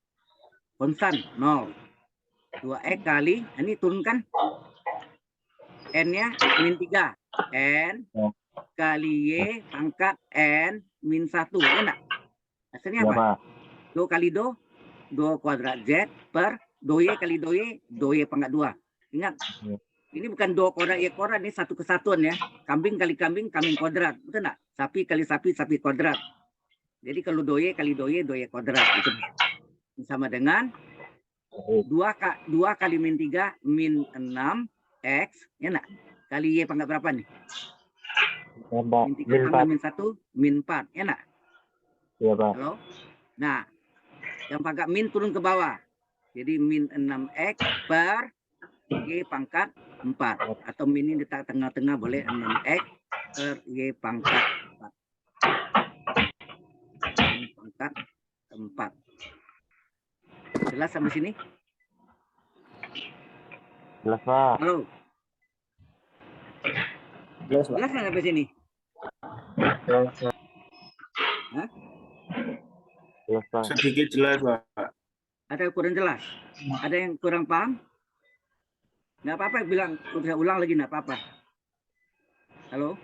Speaker 1: Konstan 0. 2X kali ini turunkan N-nya min 3. N kali Y pangkat N min 1. Ya enggak? Hasilnya
Speaker 7: Ya,
Speaker 1: apa?
Speaker 7: Pak.
Speaker 1: Do kali do kuadrat Z per do Y kali do Y pangkat 2. Ingat,
Speaker 7: Ya.
Speaker 1: ini bukan do kuadrat Y kuadrat, ini satu kesatuan ya. Kambing kali kambing kuadrat. Betul enggak? Sapi kali sapi kuadrat. Jadi kalau do Y kali do Y kuadrat. Itu sama dengan 2 kali min 3 min 6X. Ya enggak? Kali Y pangkat berapa nih?
Speaker 7: Ya, Pak.
Speaker 1: Min 3
Speaker 7: Min 4.
Speaker 1: tambah min 1 min 4. Ya enggak?
Speaker 7: Ya, Pak.
Speaker 1: Halo? Nah, yang pangkat min turun ke bawah. Jadi min 6X per Y pangkat 4. Atau min ini di tengah-tengah boleh 6X per Y pangkat 4. Y pangkat 4. Jelas sampai sini?
Speaker 7: Jelas, Pak.
Speaker 1: Halo?
Speaker 5: Jelas, Pak.
Speaker 1: Jelas nggak sampai sini?
Speaker 7: Jelas, Pak.
Speaker 1: Hah?
Speaker 7: Jelas, Pak.
Speaker 6: Sedikit jelas, Pak.
Speaker 1: Ada yang kurang jelas? Ada yang kurang paham? Nggak apa-apa, bilang. Saya ulang lagi, nggak apa-apa. Halo?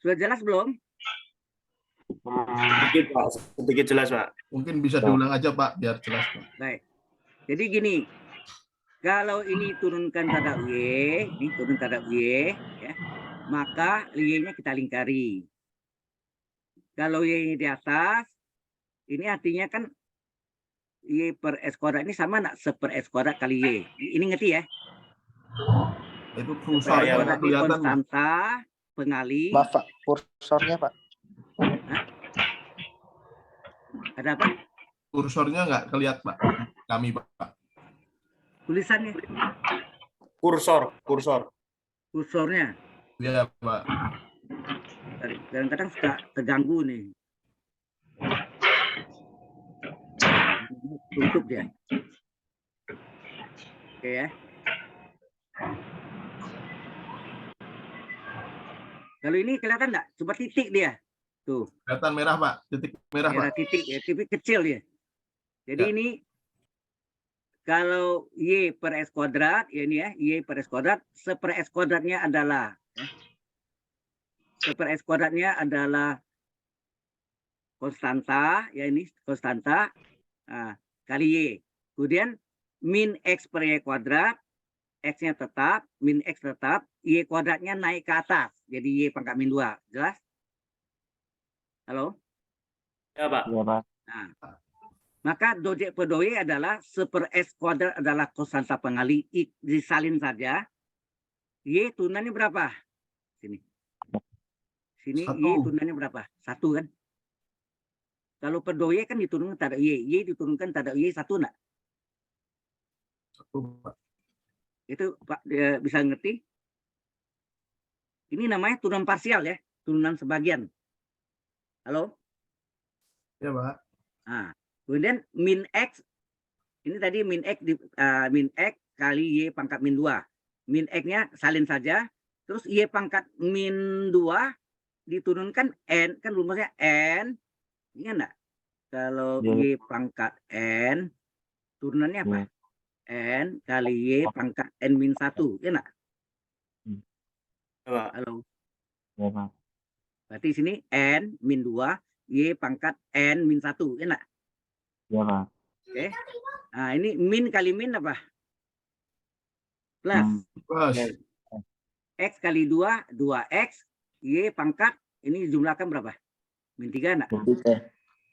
Speaker 1: Sudah jelas belum?
Speaker 6: Sedikit, Pak. Sedikit jelas, Pak.
Speaker 2: Mungkin bisa diulang aja Pak, biar jelas Pak.
Speaker 1: Baik. Jadi gini, kalau ini turunkan terhadap Y, ini turun terhadap Y, ya, maka Y-nya kita lingkari. Kalau Y di atas, ini artinya kan Y per S kuadrat ini sama nggak seper S kuadrat kali Y. Ini ngerti ya?
Speaker 2: Itu
Speaker 1: S
Speaker 2: kursornya
Speaker 6: ya,
Speaker 2: nggak
Speaker 1: kuadrat ini
Speaker 2: kelihatan Pak.
Speaker 1: konstanta, pengali.
Speaker 5: Maaf, Pak. Kursornya, Pak.
Speaker 1: Ada apa?
Speaker 2: Kursornya nggak kelihatan Pak. Kami Pak.
Speaker 1: Tulisannya,
Speaker 6: Kursor.
Speaker 1: kursornya.
Speaker 2: Ya Pak.
Speaker 1: Kadang-kadang suka terganggu nih. Tutup dia. Oke ya. Kalau ini kelihatan enggak? Coba titik dia. Tuh,
Speaker 2: Kelihatan merah Pak. Titik merah Pak.
Speaker 1: merah titik ya, titik kecil dia. Jadi
Speaker 2: Ya.
Speaker 1: ini kalau Y per S kuadrat, ya ini ya, Y per S kuadrat, seper S kuadratnya adalah ya, seper S kuadratnya adalah konstanta, ya ini konstanta, kali Y. Kemudian min X per Y kuadrat, X-nya tetap, min X tetap, Y kuadratnya naik ke atas. Jadi Y pangkat min 2. Jelas? Halo?
Speaker 6: Ya, Pak.
Speaker 7: Ya, Pak.
Speaker 1: Nah, maka do Z per do Y adalah seper S kuadrat adalah konstanta pengali, disalin saja. Y turunannya berapa? Sini. Sini Y
Speaker 2: 1.
Speaker 1: turunannya berapa? 1 kan? Kalau per do Y kan diturunkan terhadap Y diturunkan terhadap Y 1 enggak?
Speaker 2: 1 Pak.
Speaker 1: Itu Pak bisa ngerti? Ini namanya turunan parsial ya, turunan sebagian. Halo?
Speaker 2: Ya Pak.
Speaker 1: Nah, kemudian min X, ini tadi min X, min X kali Y pangkat min 2. Min X-nya salin saja, terus Y pangkat min 2 diturunkan N, kan rumusnya N, ingat enggak? Kalau
Speaker 7: Iya.
Speaker 1: Y pangkat N, turunannya apa? N kali Y pangkat N min 1, ya nggak?
Speaker 6: Ya, Pak.
Speaker 1: Halo.
Speaker 7: Iya, Pak.
Speaker 1: Berarti sini N min 2, Y pangkat N min 1, ya nggak?
Speaker 7: Iya, Pak.
Speaker 1: Oke. Nah, ini min kali min apa? Plus.
Speaker 7: Hmm.
Speaker 2: Plus.
Speaker 1: X kali 2, 2X, Y pangkat, ini jumlahkan berapa? Min 3 enggak?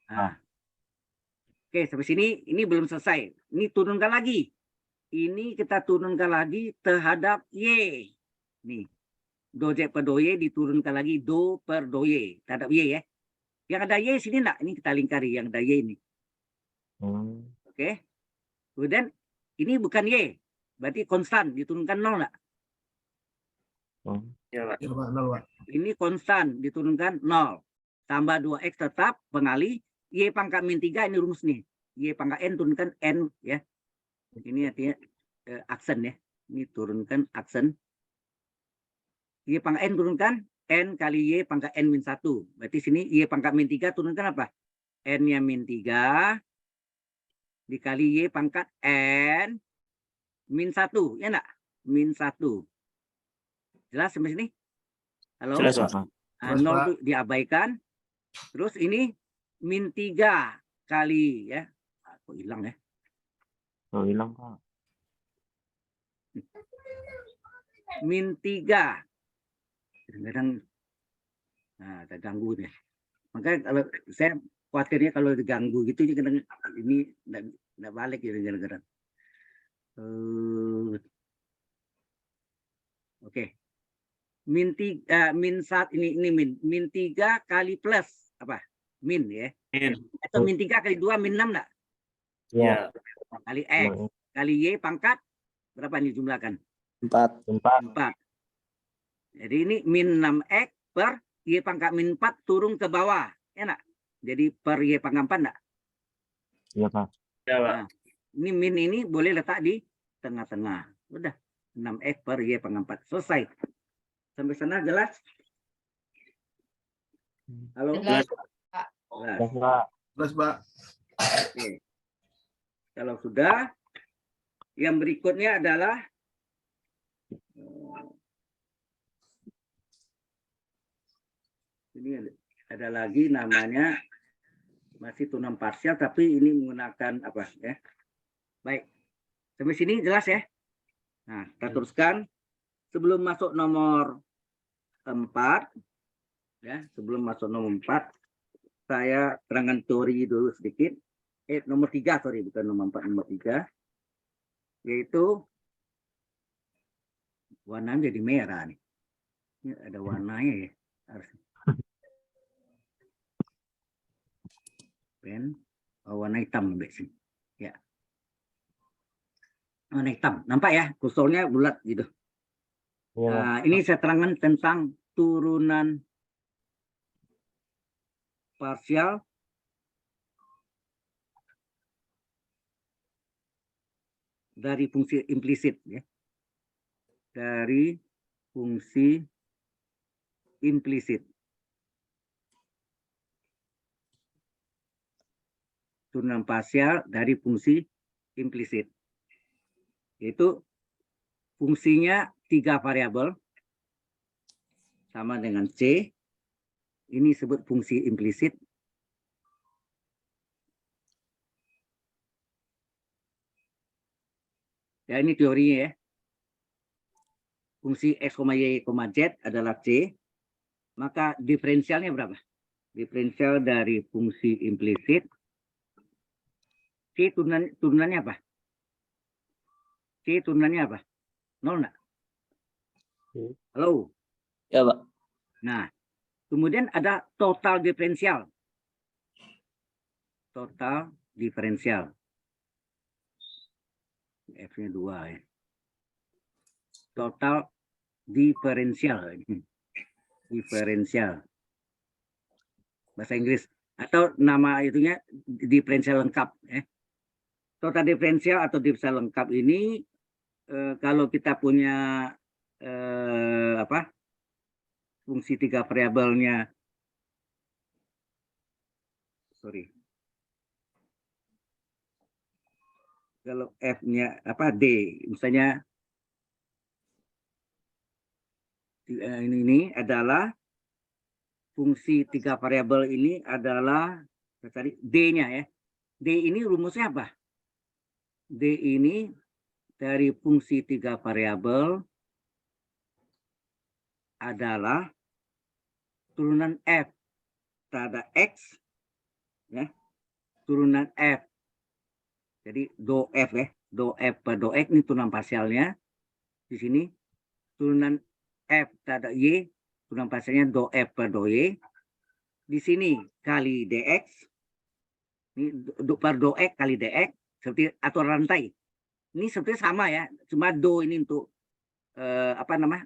Speaker 1: Nah. Oke, sampai sini ini belum selesai. Ini turunkan lagi. Ini kita turunkan lagi terhadap Y. Nih. Do Z per do Y diturunkan lagi do per do Y terhadap Y ya. Yang ada Y sini enggak? Ini kita lingkari yang ada Y ini.
Speaker 7: Hmm.
Speaker 1: Oke. Kemudian ini bukan Y. Berarti konstan diturunkan 0 enggak?
Speaker 7: Hmm.
Speaker 6: Ya, Pak.
Speaker 2: Ya, Pak. 0, Pak.
Speaker 1: Ini konstan diturunkan 0. Tambah 2X tetap pengali. Y pangkat min 3 ini rumus nih. Y pangkat N turunkan N ya. Ini artinya aksen ya. Ini turunkan aksen. Y pangkat N turunkan N kali Y pangkat N min 1. Berarti sini Y pangkat min 3 turunkan apa? N-nya min 3 dikali Y pangkat N min 1. Ya enggak? Min 1. Jelas sampai sini? Halo?
Speaker 6: Jelas, Pak.
Speaker 7: Pak.
Speaker 1: Nah,
Speaker 2: Jelas,
Speaker 1: 0
Speaker 2: Pak.
Speaker 1: itu diabaikan. Terus ini min 3 kali ya. Kok hilang ya?
Speaker 7: Oh, hilang, Pak.
Speaker 1: Min 3. Kadang-kadang nah, terganggu deh. Makanya kalau saya khawatirnya kalau diganggu gitu kadang ini enggak balik gitu kadang-kadang. Oke. Min 3 min 1 ini min 3 kali plus apa? Min ya.
Speaker 6: Min.
Speaker 1: Atau min 3 kali 2 min 6 enggak?
Speaker 7: Iya.
Speaker 1: Kali X kali Y pangkat berapa nih jumlahkan?
Speaker 5: 4.
Speaker 1: 4. Jadi ini min 6X per Y pangkat min 4 turun ke bawah. Ya enggak? Jadi per Y pangkat 4 enggak?
Speaker 7: Iya, Pak.
Speaker 6: Ya, Pak.
Speaker 1: Nah, ini min ini boleh letak di tengah-tengah. Udah. 6X per Y pangkat 4. Selesai. Sampai sana jelas? Halo?
Speaker 3: Jelas.
Speaker 1: Jelas.
Speaker 7: Jelas, Pak.
Speaker 2: Jelas, Pak.
Speaker 1: Oke. Kalau sudah, yang berikutnya adalah ini ada lagi namanya masih turunan parsial tapi ini menggunakan apa ya? Baik. Sampai sini jelas ya? Nah, kita teruskan sebelum masuk nomor 4 ya, sebelum masuk nomor 4 saya terangkan teori dulu sedikit. Nomor 3 sorry, bukan nomor 4, nomor 3 yaitu warnanya jadi merah nih. Ini ada warnanya ya harus. Pen warna hitam sini. Ya. Warna hitam. Nampak ya? Kursornya bulat gitu.
Speaker 7: Iya, Pak.
Speaker 1: Nah, ini saya terangkan tentang turunan parsial dari fungsi implisit ya. Dari fungsi implisit. Turunan parsial dari fungsi implisit. Yaitu fungsinya 3 variabel sama dengan C. Ini disebut fungsi implisit. Ya, ini teorinya ya. Fungsi X, Y, Z adalah C. Maka diferensialnya berapa? Diferensial dari fungsi implisit. C turunannya apa? C turunannya apa? 0 enggak? Halo?
Speaker 5: Ya, Pak.
Speaker 1: Nah, kemudian ada total diferensial. Total diferensial. F-nya 2 ya. Total diferensial. Diferensial. Bahasa Inggris. Atau nama itunya diferensial lengkap. Total diferensial atau diferensial lengkap ini kalau kita punya fungsi 3 variabelnya. Sorry. Kalau F-nya apa D, misalnya ini adalah fungsi 3 variabel ini adalah kita cari D-nya ya. D ini rumusnya apa? D ini dari fungsi 3 variabel adalah turunan F terhadap X ya. Turunan F. Jadi do F ya. Do F per do X ini turunan parsialnya. Di sini turunan F terhadap Y, turunan parsialnya do F per do Y. Di sini kali dx. Ini per do X kali dx seperti aturan rantai. Ini sebetulnya sama ya, cuma do ini untuk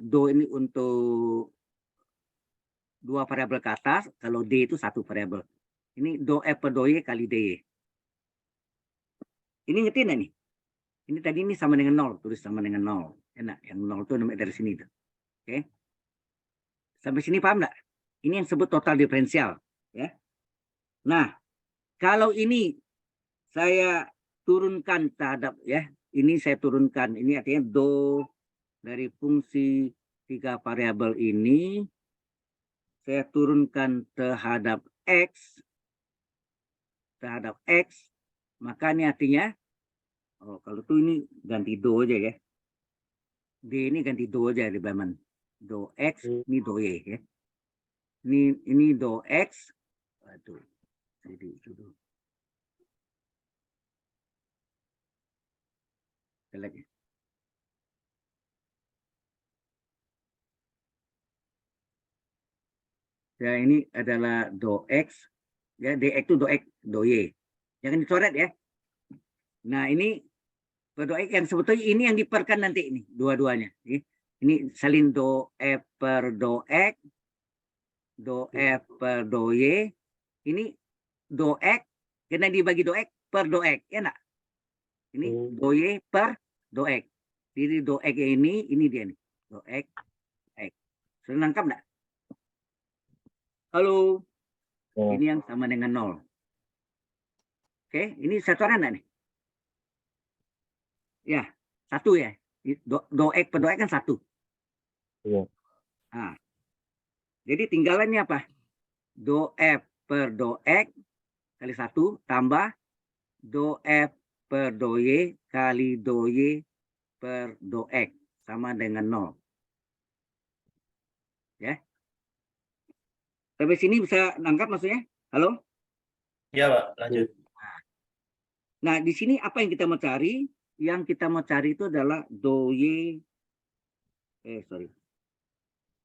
Speaker 1: do ini untuk 2 variabel ke atas, kalau d itu 1 variabel. Ini do F per do Y kali dy. Ini ngerti nggak nih? Ini tadi ini sama dengan 0, tulis sama dengan 0. Enak, yang 0 itu namanya dari sini tuh. Oke. Sampai sini paham nggak? Ini yang disebut total diferensial, ya. Nah, kalau ini saya turunkan terhadap ya, ini saya turunkan, ini artinya do dari fungsi 3 variabel ini saya turunkan terhadap x, maka ini artinya kalau tuh ini ganti do aja ya. D ini ganti do aja di baman. Do x ini do y ya. Ini do x. Aduh. Jadi itu. Lagi. Ya ini adalah do x ya, dx itu do x do y. Jangan dicoret ya. Nah, ini do x yang sebetulnya ini yang diperkan nanti ini dua-duanya. Ini salin do f per do x, do f per do y. Ini do x karena dibagi do x per do x, ya nak? Ini do y per do x. Jadi do x ini dia nih, do x x. Sudah nangkap enggak? Halo.
Speaker 7: Ya.
Speaker 1: Ini yang sama dengan 0. Oke, ini satu orang enggak nih? Ya, 1 ya. Do x per do x kan 1.
Speaker 7: Iya.
Speaker 1: Nah, jadi tinggalannya apa? Do f per do x kali 1 tambah do f per do y kali do y per do x sama dengan 0. Ya. Sampai sini bisa nangkap maksudnya? Halo?
Speaker 6: Iya, Pak. Lanjut.
Speaker 1: Nah, di sini apa yang kita mau cari? Yang kita mau cari itu adalah do y.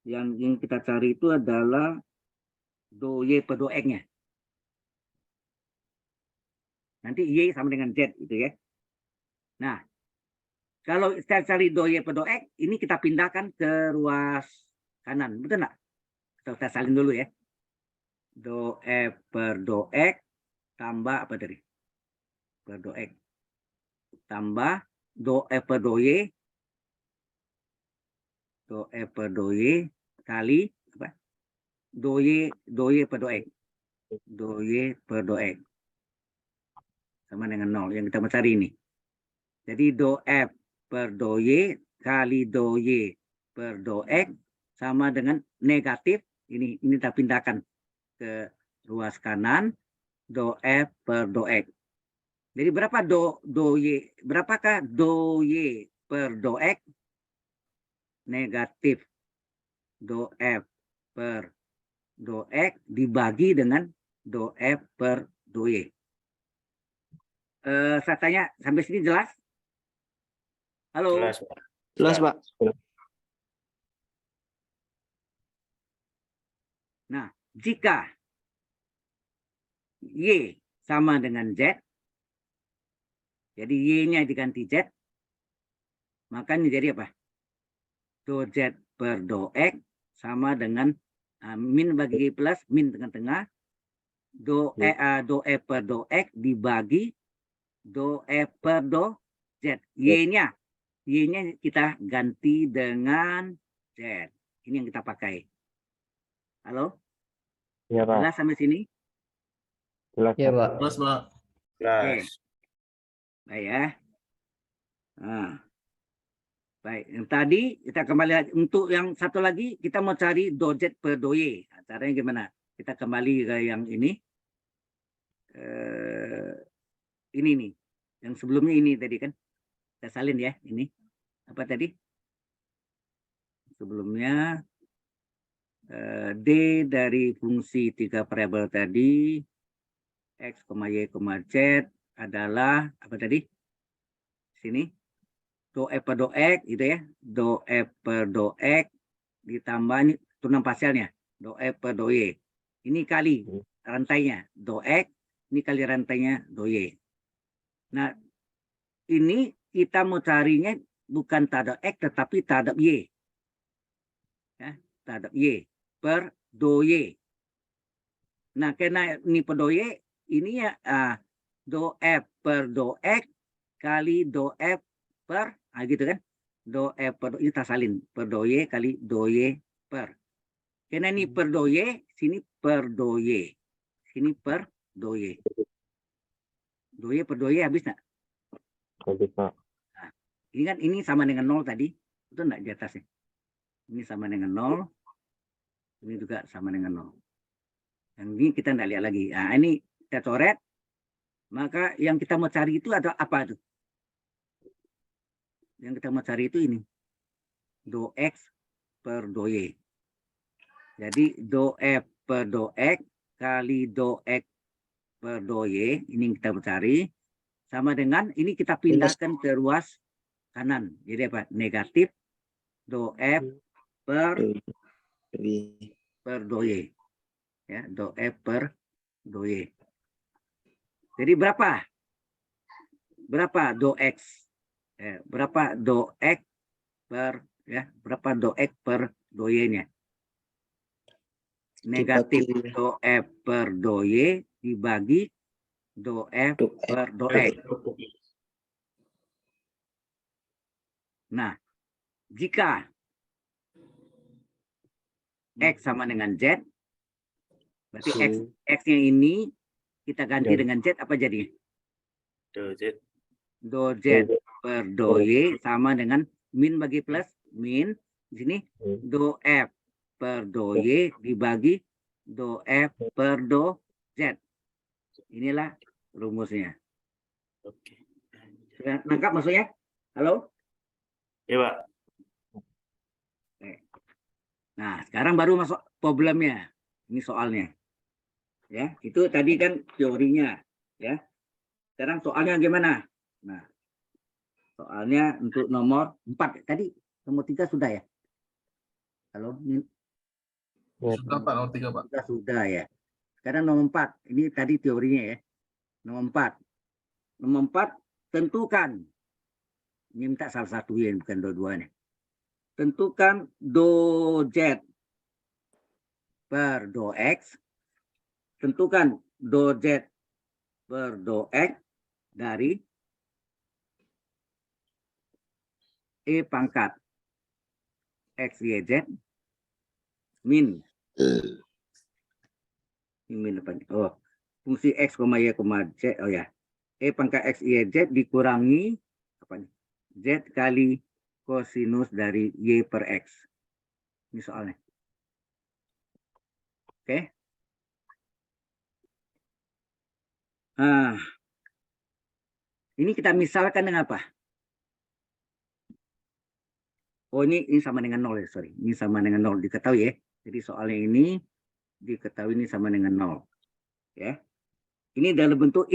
Speaker 1: Yang kita cari itu adalah do y per do x-nya. Nanti y sama dengan z gitu ya. Nah, kalau kita cari do y per do x, ini kita pindahkan ke ruas kanan. Betul nggak? Kita salin dulu ya. Do f per do x tambah apa tadi? Per do x. Tambah do f per do y. Do f per do y kali apa? Do y per do x. Do y per do x. Sama dengan 0 yang kita mau cari ini. Jadi do f per do y kali do y per do x sama dengan negatif. Ini kita pindahkan ke ruas kanan. Do f per do x. Jadi berapa do y? Berapakah do y per do x? Negatif do f per do x dibagi dengan do f per do y. Saya tanya sampai sini jelas? Halo.
Speaker 6: Jelas, Pak.
Speaker 5: Jelas, Pak.
Speaker 1: Nah, jika y sama dengan z, jadi y-nya diganti z, maka ini jadi apa? Do z per do x sama dengan min bagi plus, min tengah-tengah, do f per do x dibagi do f per do z. Y-nya kita ganti dengan z. Ini yang kita pakai. Halo?
Speaker 7: Iya, Pak.
Speaker 1: Jelas sampai sini?
Speaker 7: Jelas,
Speaker 4: Iya, Pak.
Speaker 2: Jelas, Pak.
Speaker 6: Jelas.
Speaker 1: Baik ya. Nah, baik. Yang tadi kita kembali lagi. Untuk yang satu lagi kita mau cari do Z per do Y. Caranya gimana? Kita kembali ke yang ini. Ini nih. Yang sebelumnya ini tadi kan. Kita salin ya. Ini. Apa tadi? Sebelumnya D dari fungsi 3 variabel tadi X, Y, Z adalah apa tadi? Sini. Do F per do X gitu ya. Do F per do X ditambah ini turunan parsialnya. Do F per do Y. Ini kali rantainya. Do X, ini kali rantainya do Y. Nah, ini kita mau carinya bukan terhadap X tetapi terhadap Y. Ya, terhadap Y per do Y. Nah, karena ini per do Y, ini ya do F per do X kali do F per, gitu kan. Do F per do, ini kita salin. Per do Y kali do Y per. Karena ini per do Y, sini per do Y. Sini per do Y. Do Y per do Y habis nggak?
Speaker 7: Habis, Pak.
Speaker 1: Nah, ini kan ini sama dengan 0 tadi. Itu enggak di atasnya. Ini sama dengan 0. Ini juga sama dengan 0. Yang ini kita enggak lihat lagi. Nah, ini kita coret. Maka yang kita mau cari itu ada apa tuh? Yang kita mau cari itu ini. Do X per do Y. Jadi do F per do X kali do X per do Y. Ini yang kita mau cari. Sama dengan ini kita pindahkan ke ruas kanan. Jadi apa? Negatif do F per do Y. Ya, do F per do Y. Jadi berapa? Berapa do X? Berapa do X per berapa do X per do Y-nya? Negatif do F per do Y dibagi do F per do X. Nah, jika X sama dengan Z, berarti X-nya ini kita ganti dengan Z, apa jadinya?
Speaker 6: Do Z.
Speaker 1: Do Z per do Y sama dengan min bagi plus, min. Di sini do F per do Y dibagi do F per do Z. Inilah rumusnya.
Speaker 6: Oke.
Speaker 1: Sudah nangkap maksudnya? Halo?
Speaker 6: Ya, Pak.
Speaker 1: Nah, sekarang baru masuk problemnya. Ini soalnya. Ya, itu tadi kan teorinya, ya. Sekarang soalnya gimana? Nah, soalnya untuk nomor 4 tadi, nomor 3 sudah ya? Halo, ini
Speaker 2: Sudah, Pak. Nomor 3, Pak.
Speaker 1: sudah ya. Sekarang nomor 4, ini tadi teorinya ya. Nomor 4. Nomor 4 tentukan. Ini minta salah satu ya, bukan dua-duanya. Tentukan do Z per do X. Tentukan do Z per do X dari E pangkat X, Y, Z min. Min apa? Oh, fungsi X, Y, Z. Oh ya. E pangkat X, Y, Z dikurangi apa? Z kali kosinus dari Y per X. Ini soalnya. Oke. Nah, ini kita misalkan dengan apa? Oh, ini sama dengan 0 ya, sorry. Ini sama dengan 0, diketahui ya. Jadi soalnya ini diketahui ini sama dengan 0. Ya. Ini dalam bentuk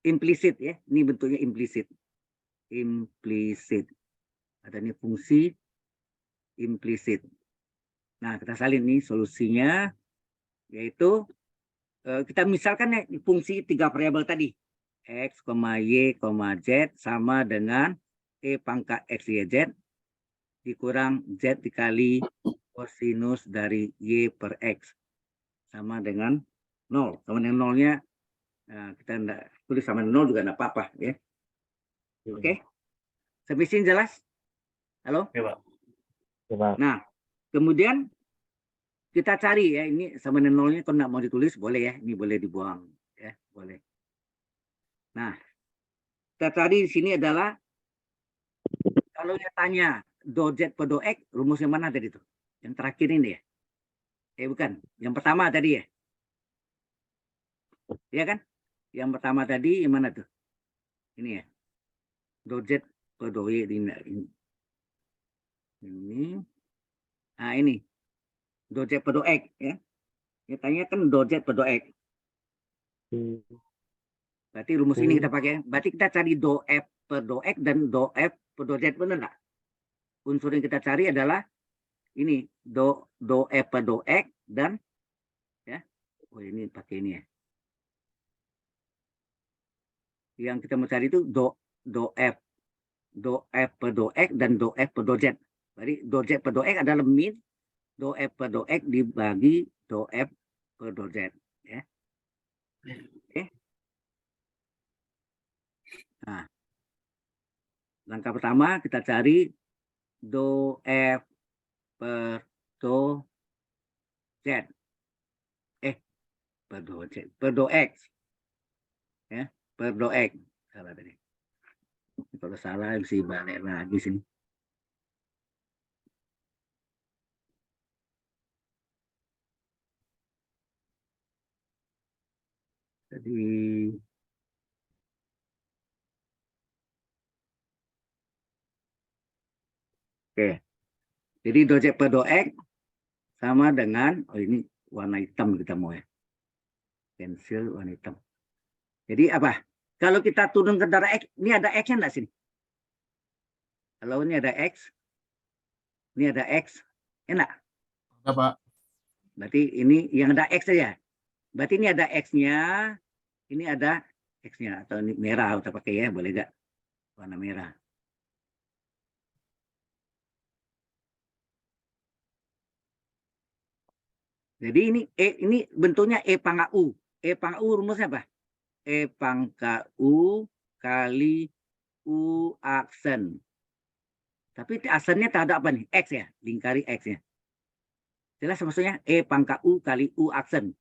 Speaker 1: implisit ya. Ini bentuknya implisit. Implisit. Ada ini fungsi implisit. Nah, kita salin nih solusinya, yaitu kita misalkan ya fungsi 3 variabel tadi. X, Y, Z sama dengan E pangkat X, Y, Z dikurang Z dikali kosinus dari Y per X. Sama dengan 0. Sama dengan 0-nya, kita enggak tulis sama 0 juga enggak apa-apa ya. Oke? Sampai sini jelas? Halo?
Speaker 6: Ya, Pak.
Speaker 7: Ya, Pak.
Speaker 1: Nah, kemudian kita cari ya, ini sama dengan 0-nya kalau nggak mau ditulis boleh ya, ini boleh dibuang ya, boleh. Nah, kita cari di sini adalah Kalau dia tanya do Z per do X, rumusnya mana tadi tuh? Yang terakhir ini ya? Bukan. Yang pertama tadi ya? Iya kan? Yang pertama tadi yang mana tuh? Ini ya. Do Z per do Y ini. Nah ini. Do Z per do X ya. Dia tanya kan do Z per do X. Berarti rumus ini kita pakai. Berarti kita cari do F per do X dan do F per do Z, benar nggak? Unsur yang kita cari adalah ini do F per do X dan ya. Oh ini pakai ini ya. Yang kita mau cari itu do F per do X dan do F per do Z. Berarti do Z per do X adalah min do F per do X dibagi do F per do Z ya. Oke. Nah, langkah pertama kita cari do F per do Z. Per do Z, per do X. Ya, per do X. Salah tadi. Kalau salah bisa balik lagi sini. Jadi oke. Jadi do Z per do X sama dengan, oh ini warna hitam kita mau ya. Pensil warna hitam. Jadi apa? Kalau kita turun ke darah X, ini ada X-nya enggak sini? Kalau ini ada X, ini ada X, enak.
Speaker 2: Ada, Pak.
Speaker 1: Berarti ini yang ada X saja. Berarti ini ada X-nya, ini ada X-nya. Atau ini merah, kita pakai ya, boleh nggak? Warna merah. Jadi ini bentuknya E pangkat U. E pangkat U rumusnya apa? E pangkat U kali U aksen. Tapi aksennya tak ada apa nih? X ya, lingkari X-nya. Jelas maksudnya E pangkat U kali U aksen.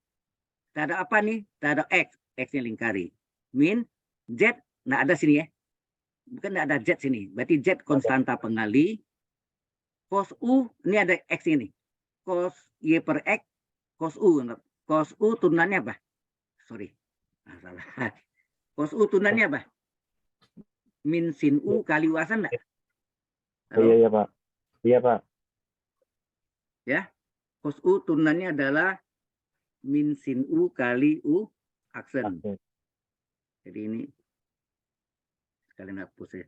Speaker 1: Tak ada apa nih? Tak ada X. X-nya lingkari. Min Z, nggak ada sini ya. Bukan nggak ada Z sini. Berarti Z konstanta pengali. Cos U, ini ada X ini. Cos Y per X, cos U. Cos U turunannya apa? Sorry. Nah, salah. Cos U turunannya apa? Min sin U kali U aksen enggak?
Speaker 7: Iya, Pak. Iya, Pak.
Speaker 1: Ya. Cos U turunannya adalah min sin U kali U aksen.
Speaker 7: Oke.
Speaker 1: Jadi ini sekalian hapus ya.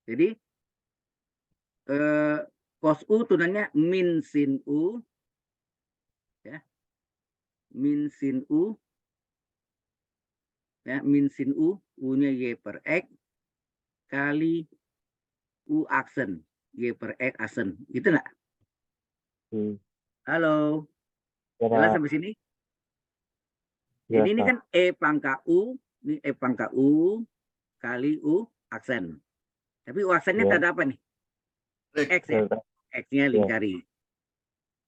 Speaker 1: Jadi cos U turunannya min sin U ya. Min sin U ya, min sin U, U-nya Y per X kali U aksen, Y per X aksen. Gitu enggak? Halo.
Speaker 7: Ya,
Speaker 1: Jelas
Speaker 7: Pak.
Speaker 1: sampai sini?
Speaker 7: Jelas,
Speaker 1: Jadi ini
Speaker 7: Pak.
Speaker 1: kan E pangkat U, ini E pangkat U kali U aksen. Tapi U aksennya
Speaker 7: Ya.
Speaker 1: tak ada apa nih? X ya.
Speaker 7: Jelas, Pak.
Speaker 1: X-nya lingkari.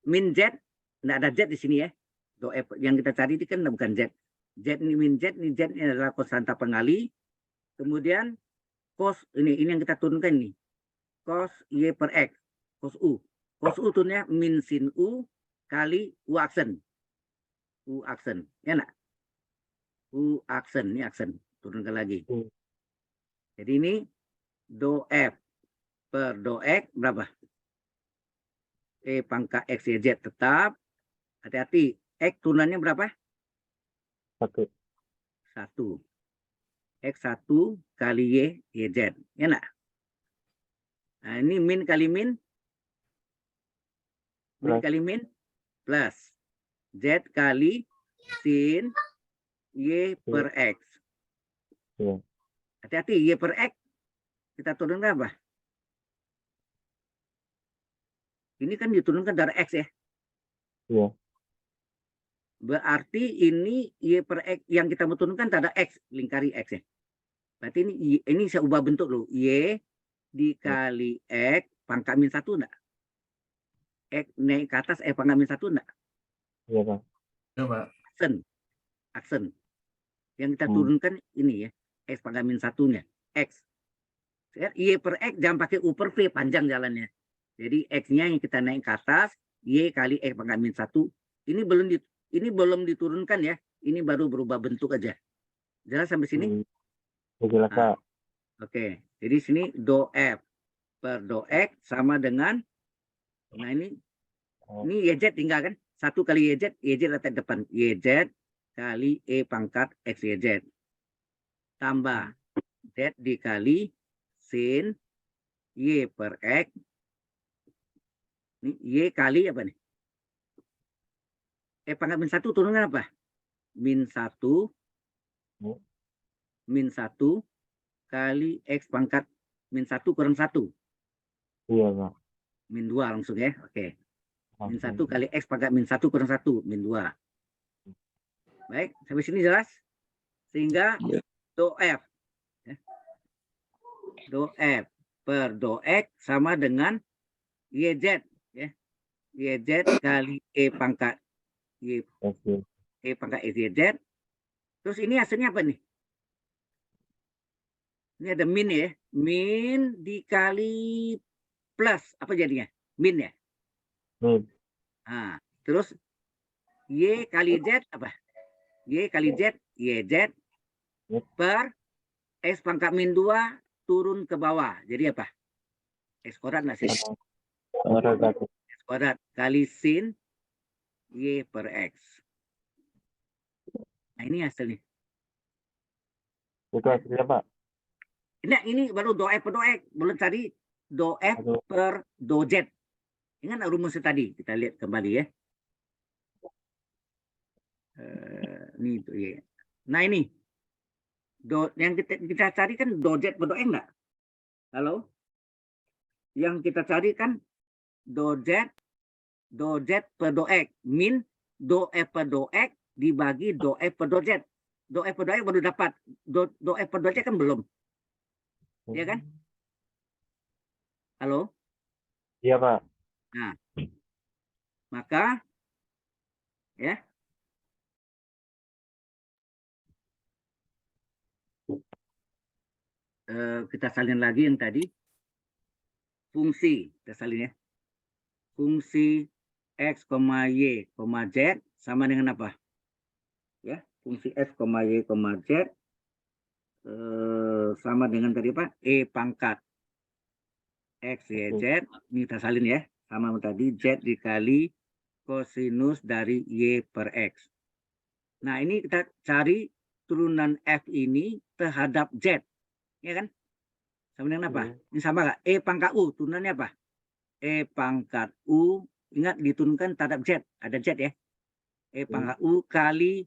Speaker 1: Min Z, enggak ada Z di sini ya. Do F yang kita cari itu kan bukan Z. Z ini min Z, ini Z ini adalah konstanta pengali. Kemudian cos ini yang kita turunkan ini. Cos Y per X, cos U. Cos U turunnya min sin U kali U aksen. U aksen, ya enggak? U aksen, ini aksen. Turunkan lagi. Jadi ini do F per do X berapa? E pangkat X Y Z tetap. Hati-hati. X turunannya berapa?
Speaker 7: 1.
Speaker 1: 1. X1 kali Y Z. Ya enggak? Nah, ini min kali min. Min
Speaker 7: Plus.
Speaker 1: kali min. Plus. Z kali sin Y per X.
Speaker 7: Iya.
Speaker 1: Hati-hati. Y per X. Kita turunkan apa? Ini kan diturunkan dari X ya.
Speaker 7: Iya.
Speaker 1: Berarti ini Y per X yang kita mau turunkan tak ada X. Lingkari X ya. Berarti ini saya ubah bentuk loh. Y dikali X pangkat min 1 enggak? X naik ke atas pangkat min 1 enggak?
Speaker 7: Iya, Pak.
Speaker 2: Ya, Pak.
Speaker 1: Aksen. Aksen. Yang kita
Speaker 7: Hmm.
Speaker 1: turunkan ini ya, X pangkat min satunya, X. Y per X jangan pakai U per V, panjang jalannya. Jadi X-nya yang kita naik ke atas, Y kali X pangkat min 1. Ini belum diturunkan ya. Ini baru berubah bentuk aja. Jelas sampai sini?
Speaker 7: Jelas,
Speaker 1: Nah.
Speaker 7: Pak.
Speaker 1: Oke. Jadi sini do F per do X sama dengan, nah ini YZ tinggal kan? 1 kali YZ letak depan. YZ kali E pangkat XYZ. Tambah Z dikali sin Y per X. Ini Y kali apa nih? Pangkat min 1 turunkan apa? Min 1 kali X pangkat min 1 kurang 1.
Speaker 7: Iya, Pak.
Speaker 1: Min 2 langsung ya. Oke. Min 1
Speaker 7: Langsung.
Speaker 1: kali X pangkat min 1 kurang 1. Min 2. Baik. Sampai sini jelas? Sehingga do F. Ya. Do F per do X sama dengan YZ. Ya. YZ kali E pangkat
Speaker 7: Oke.
Speaker 1: E pangkat YZ. Terus ini hasilnya apa nih? Ini ada min ya. Min dikali plus. Apa jadinya? Min ya. Nah, terus Y kali Z apa? Y kali Z, YZ per X pangkat min 2 turun ke bawah. Jadi apa? X kuadrat nggak sih? X kuadrat kali sin Y per X. Nah, ini hasilnya.
Speaker 7: Itu hasilnya, Pak.
Speaker 1: Nah, ini baru do F per do X. Belum tadi do F per do Z. Ingat rumusnya tadi? Kita lihat kembali ya. Ini itu ya. Nah ini yang kita cari kan do Z per do X enggak? Halo? Yang kita cari kan do Z per do X min do F per do X dibagi do F per do Z. Do F per do X baru dapat. Do F per do Z kan belum. Iya kan? Halo?
Speaker 7: Iya, Pak.
Speaker 1: Nah, maka ya kita salin lagi yang tadi fungsi, kita salin ya. Fungsi X, Y, Z sama dengan apa? Ya, fungsi X, Y, Z sama dengan tadi apa? E pangkat X, Y, Z. Ini kita salin ya. Sama tadi Z dikali kosinus dari Y per X. Nah, ini kita cari turunan F ini terhadap Z. Ya kan? Sama dengan apa? Ini sama nggak? E pangkat U, turunannya apa? E pangkat U, ingat diturunkan terhadap Z. Ada Z ya. E pangkat U kali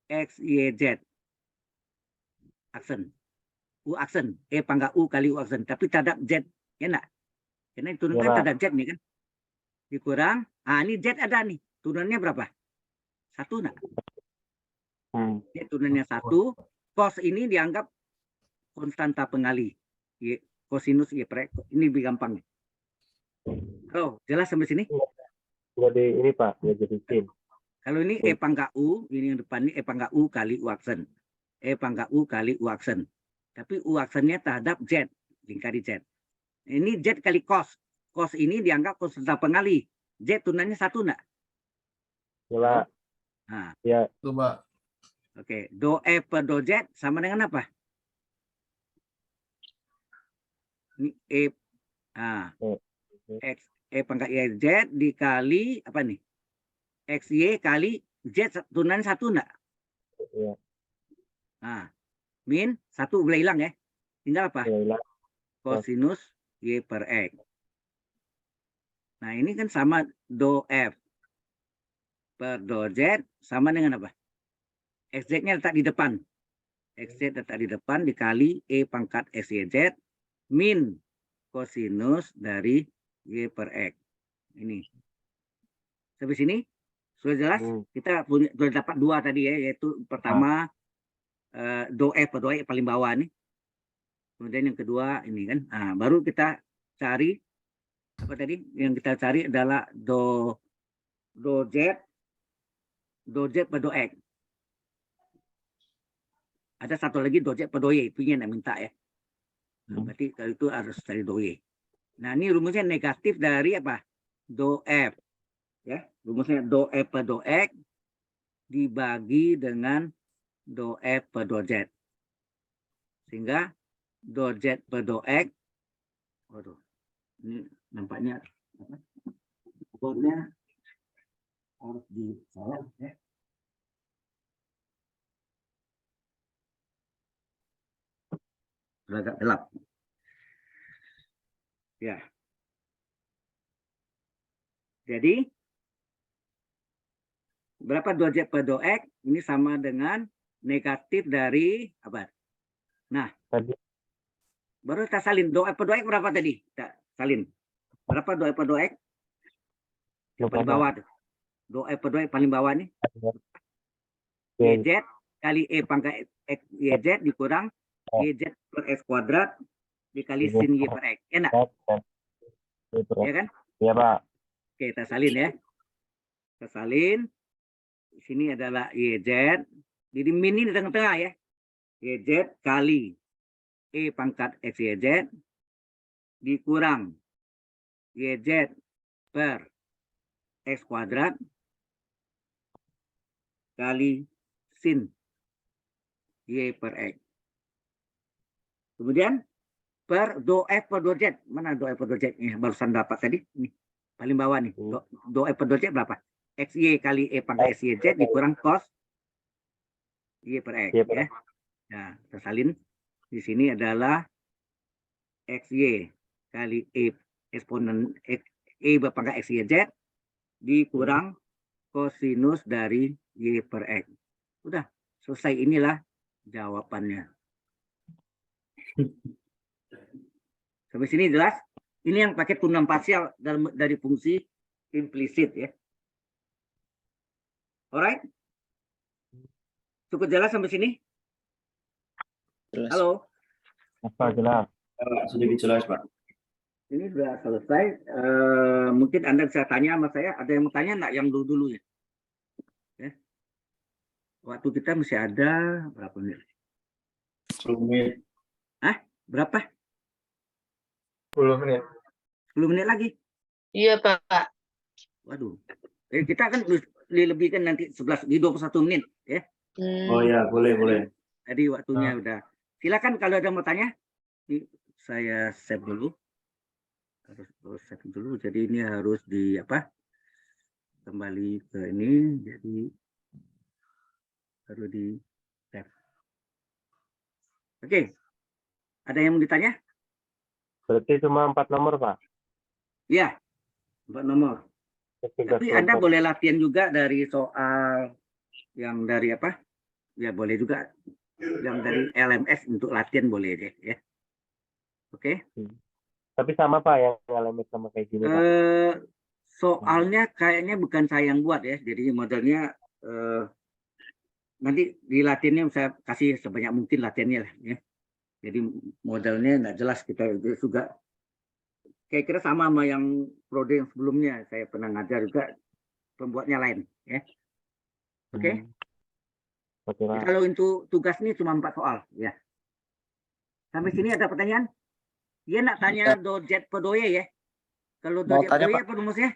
Speaker 1: X, Y, Z. Aksen. U aksen. E pangkat U kali U aksen. Tapi terhadap Z. Ya enggak? Karena diturunkan
Speaker 7: Ya,
Speaker 1: terhadap Z nih kan. Dikurang. Ah, ini Z ada nih. Turunannya berapa? 1 enggak? Ini turunannya 1. Cos ini dianggap konstanta pengali. Kosinus Y per X. Ini lebih gampang. Oh, jelas sampai sini?
Speaker 7: Jadi ini, Pak. Ya, jadi sin.
Speaker 1: Kalau ini E pangkat U, ini yang depan ini E pangkat U kali U aksen. E pangkat U kali U aksen. Tapi U aksennya terhadap Z. Lingkari Z. Ini Z kali cos. Cos ini dianggap konstanta pengali. Z turunannya 1 enggak?
Speaker 7: Ya, Pak.
Speaker 1: Nah,
Speaker 7: Ya,
Speaker 2: Coba.
Speaker 1: oke. Do F per do Z sama dengan apa? Ini E. Ah, X. E pangkat Y Z dikali apa nih? XY kali Z turunannya 1 enggak?
Speaker 7: ya.
Speaker 1: Nah, min 1 boleh hilang ya. Tinggal apa?
Speaker 7: Ya, hilang.
Speaker 1: Kosinus Y per X. Nah, ini kan sama do F per do Z sama dengan apa? XZ-nya letak di depan. XZ letak di depan dikali E pangkat XYZ min kosinus dari Y per X. Ini. Sampai sini? Sudah jelas? Kita sudah dapat 2 tadi ya, yaitu pertama do F per do X paling bawah nih. Kemudian yang kedua ini kan. Nah, baru kita cari apa tadi? Yang kita cari adalah do Z per do X. Ada satu lagi dojek per doye, itu yang minta ya. Nah,
Speaker 5: Hmm.
Speaker 1: berarti kalau itu harus dari doye. Nah, ini rumusnya negatif dari apa? Do F. Ya, rumusnya do F per do X dibagi dengan do F per do Z. Sehingga do Z per do X, waduh, ini nampaknya apa? Keyboardnya harus disolok ya. Agak gelap. Ya. Jadi berapa do Z per do X ini sama dengan negatif dari apa? Nah,
Speaker 7: Tadi
Speaker 1: baru kita salin. Do F per do X berapa tadi? Kita salin. Berapa do F per do X? Yang
Speaker 7: lupa
Speaker 1: paling
Speaker 7: Pak.
Speaker 1: bawah tuh. Do F per do X paling bawah nih.
Speaker 7: Ya,
Speaker 1: YZ kali E pangkat X YZ dikurang YZ per X kuadrat dikali sin Y per X. Enak, ya kan?
Speaker 7: Iya Pak.
Speaker 1: Oke, kita salin ya. Kita salin. Di sini adalah YZ. Jadi min ini di tengah-tengah ya. YZ kali E pangkat X YZ dikurang YZ per X kuadrat kali sin Y per X. Kemudian per do F per do Z. Mana do F per do Z? Ini barusan dapat tadi. Nih, paling bawah nih. Do F per do Z berapa? XY kali E pangkat XYZ dikurang cos Y per X.
Speaker 7: Y per
Speaker 1: Ya. Nah, kita salin. Di sini adalah XY kali E eksponen E berpangkat XYZ dikurang kosinus dari Y per X. Udah, selesai. Inilah jawabannya. Sampai sini jelas? Ini yang pakai turunan parsial dari fungsi implisit ya. Alright? Cukup jelas sampai sini?
Speaker 5: Jelas.
Speaker 1: Halo?
Speaker 7: Apa jelas?
Speaker 6: Sedikit jelas, Pak.
Speaker 1: Ini sudah selesai. Mungkin Anda bisa tanya sama saya. Ada yang mau tanya enggak yang dulu-dulu ya? Waktu kita masih ada berapa menit?
Speaker 6: 10 menit.
Speaker 1: Berapa?
Speaker 7: 10 menit.
Speaker 1: 10 menit lagi.
Speaker 3: Iya, Pak.
Speaker 1: Waduh. Kita kan dilebihkan nanti 11 di 21 menit ya.
Speaker 3: Hmm.
Speaker 6: Oh ya, boleh.
Speaker 1: Tadi waktunya udah. Silakan kalau ada mau tanya. Ini saya save dulu. Harus save dulu. Jadi ini harus di apa? Kembali ke ini. Jadi harus di save. Oke. Ada yang mau ditanya?
Speaker 7: Berarti cuma 4 nomor Pak.
Speaker 1: Iya. 4 nomor. Tapi Anda boleh latihan juga dari soal yang dari apa? Ya boleh juga. Yang dari LMS untuk latihan boleh deh ya. Oke.
Speaker 7: Tapi sama Pak yang LMS sama kayak gini Pak.
Speaker 1: Soalnya kayaknya bukan saya yang buat ya. Jadi modelnya nanti di latihannya saya kasih sebanyak mungkin latihannya lah ya. Jadi modelnya nggak jelas kita juga. Kayak kira sama yang prode yang sebelumnya saya pernah ngajar juga, pembuatnya lain ya. Oke.
Speaker 7: Oke Pak.
Speaker 1: Kalau untuk tugas ini cuma 4 soal ya. Sampai sini ada pertanyaan? Dia nak tanya do Z per do Y ya. Kalau do
Speaker 5: Mau
Speaker 1: Z per
Speaker 5: tanya,
Speaker 1: do Y
Speaker 5: Pak.
Speaker 1: apa rumusnya?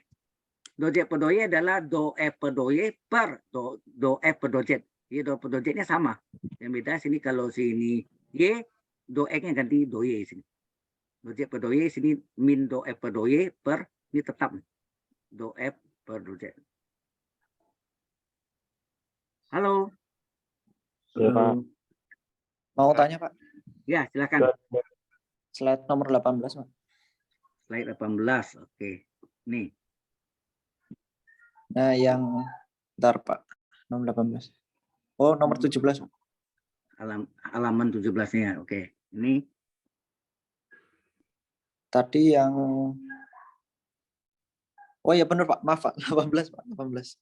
Speaker 1: Do Z per do Y adalah do F per do Y per do F per do Z. Jadi do per do Z-nya sama. Yang beda sini kalau sini Y, do X-nya ganti do Y sini. Do Z per do Y sini min do F per do Y per ini tetap do F per do Z. Halo.
Speaker 7: Iya Pak.
Speaker 5: Mau tanya Pak?
Speaker 1: Ya, silakan.
Speaker 5: Slide nomor 18 Pak.
Speaker 1: Slide 18. Oke. Nih.
Speaker 5: Nah yang ntar Pak. Nomor 18. Oh nomor 17 Pak.
Speaker 1: Halaman 17-nya. Oke. Ini
Speaker 5: Tadi yang oh ya benar Pak, maaf Pak, 18 Pak, 18.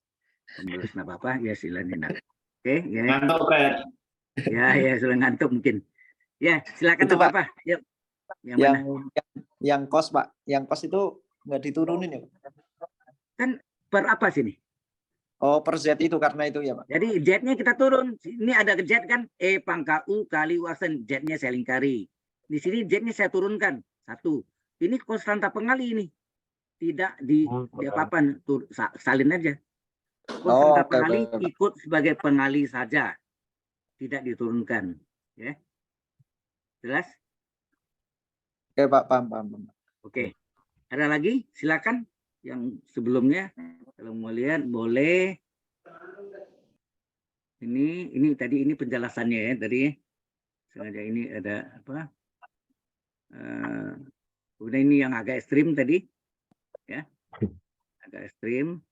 Speaker 1: 19 nggak apa-apa. Ya silakan. Oke, ya.
Speaker 6: Ngantuk, Pak.
Speaker 1: Ya, sudah ngantuk mungkin. Ya, silakan
Speaker 5: Itu, Pak.
Speaker 1: apa-apa. Yuk. Yang mana?
Speaker 5: Yang kos Pak, yang kos itu nggak diturunin ya Pak?
Speaker 1: Per apa sini?
Speaker 5: Oh, per Z itu karena itu ya, Pak.
Speaker 1: Jadi Z-nya kita turun. Ini ada Z kan, E pangkat U kali U-aksen. Z-nya saya lingkari. Di sini Z-nya saya turunkan. 1. Ini konstanta pengali ini. Tidak di apa-apa, salin aja. Konstanta
Speaker 5: Oke,
Speaker 1: pengali
Speaker 5: oke, Pak.
Speaker 1: ikut sebagai pengali saja. Tidak diturunkan. Ya. Jelas?
Speaker 5: Oke, Pak, paham, paham, paham.
Speaker 1: Oke. Ada lagi? Silakan yang sebelumnya. Kalau mau lihat boleh. Ini tadi ini penjelasannya ya tadi. Sengaja ini ada apa? Kemudian ini yang agak ekstrim tadi, ya, agak ekstrim.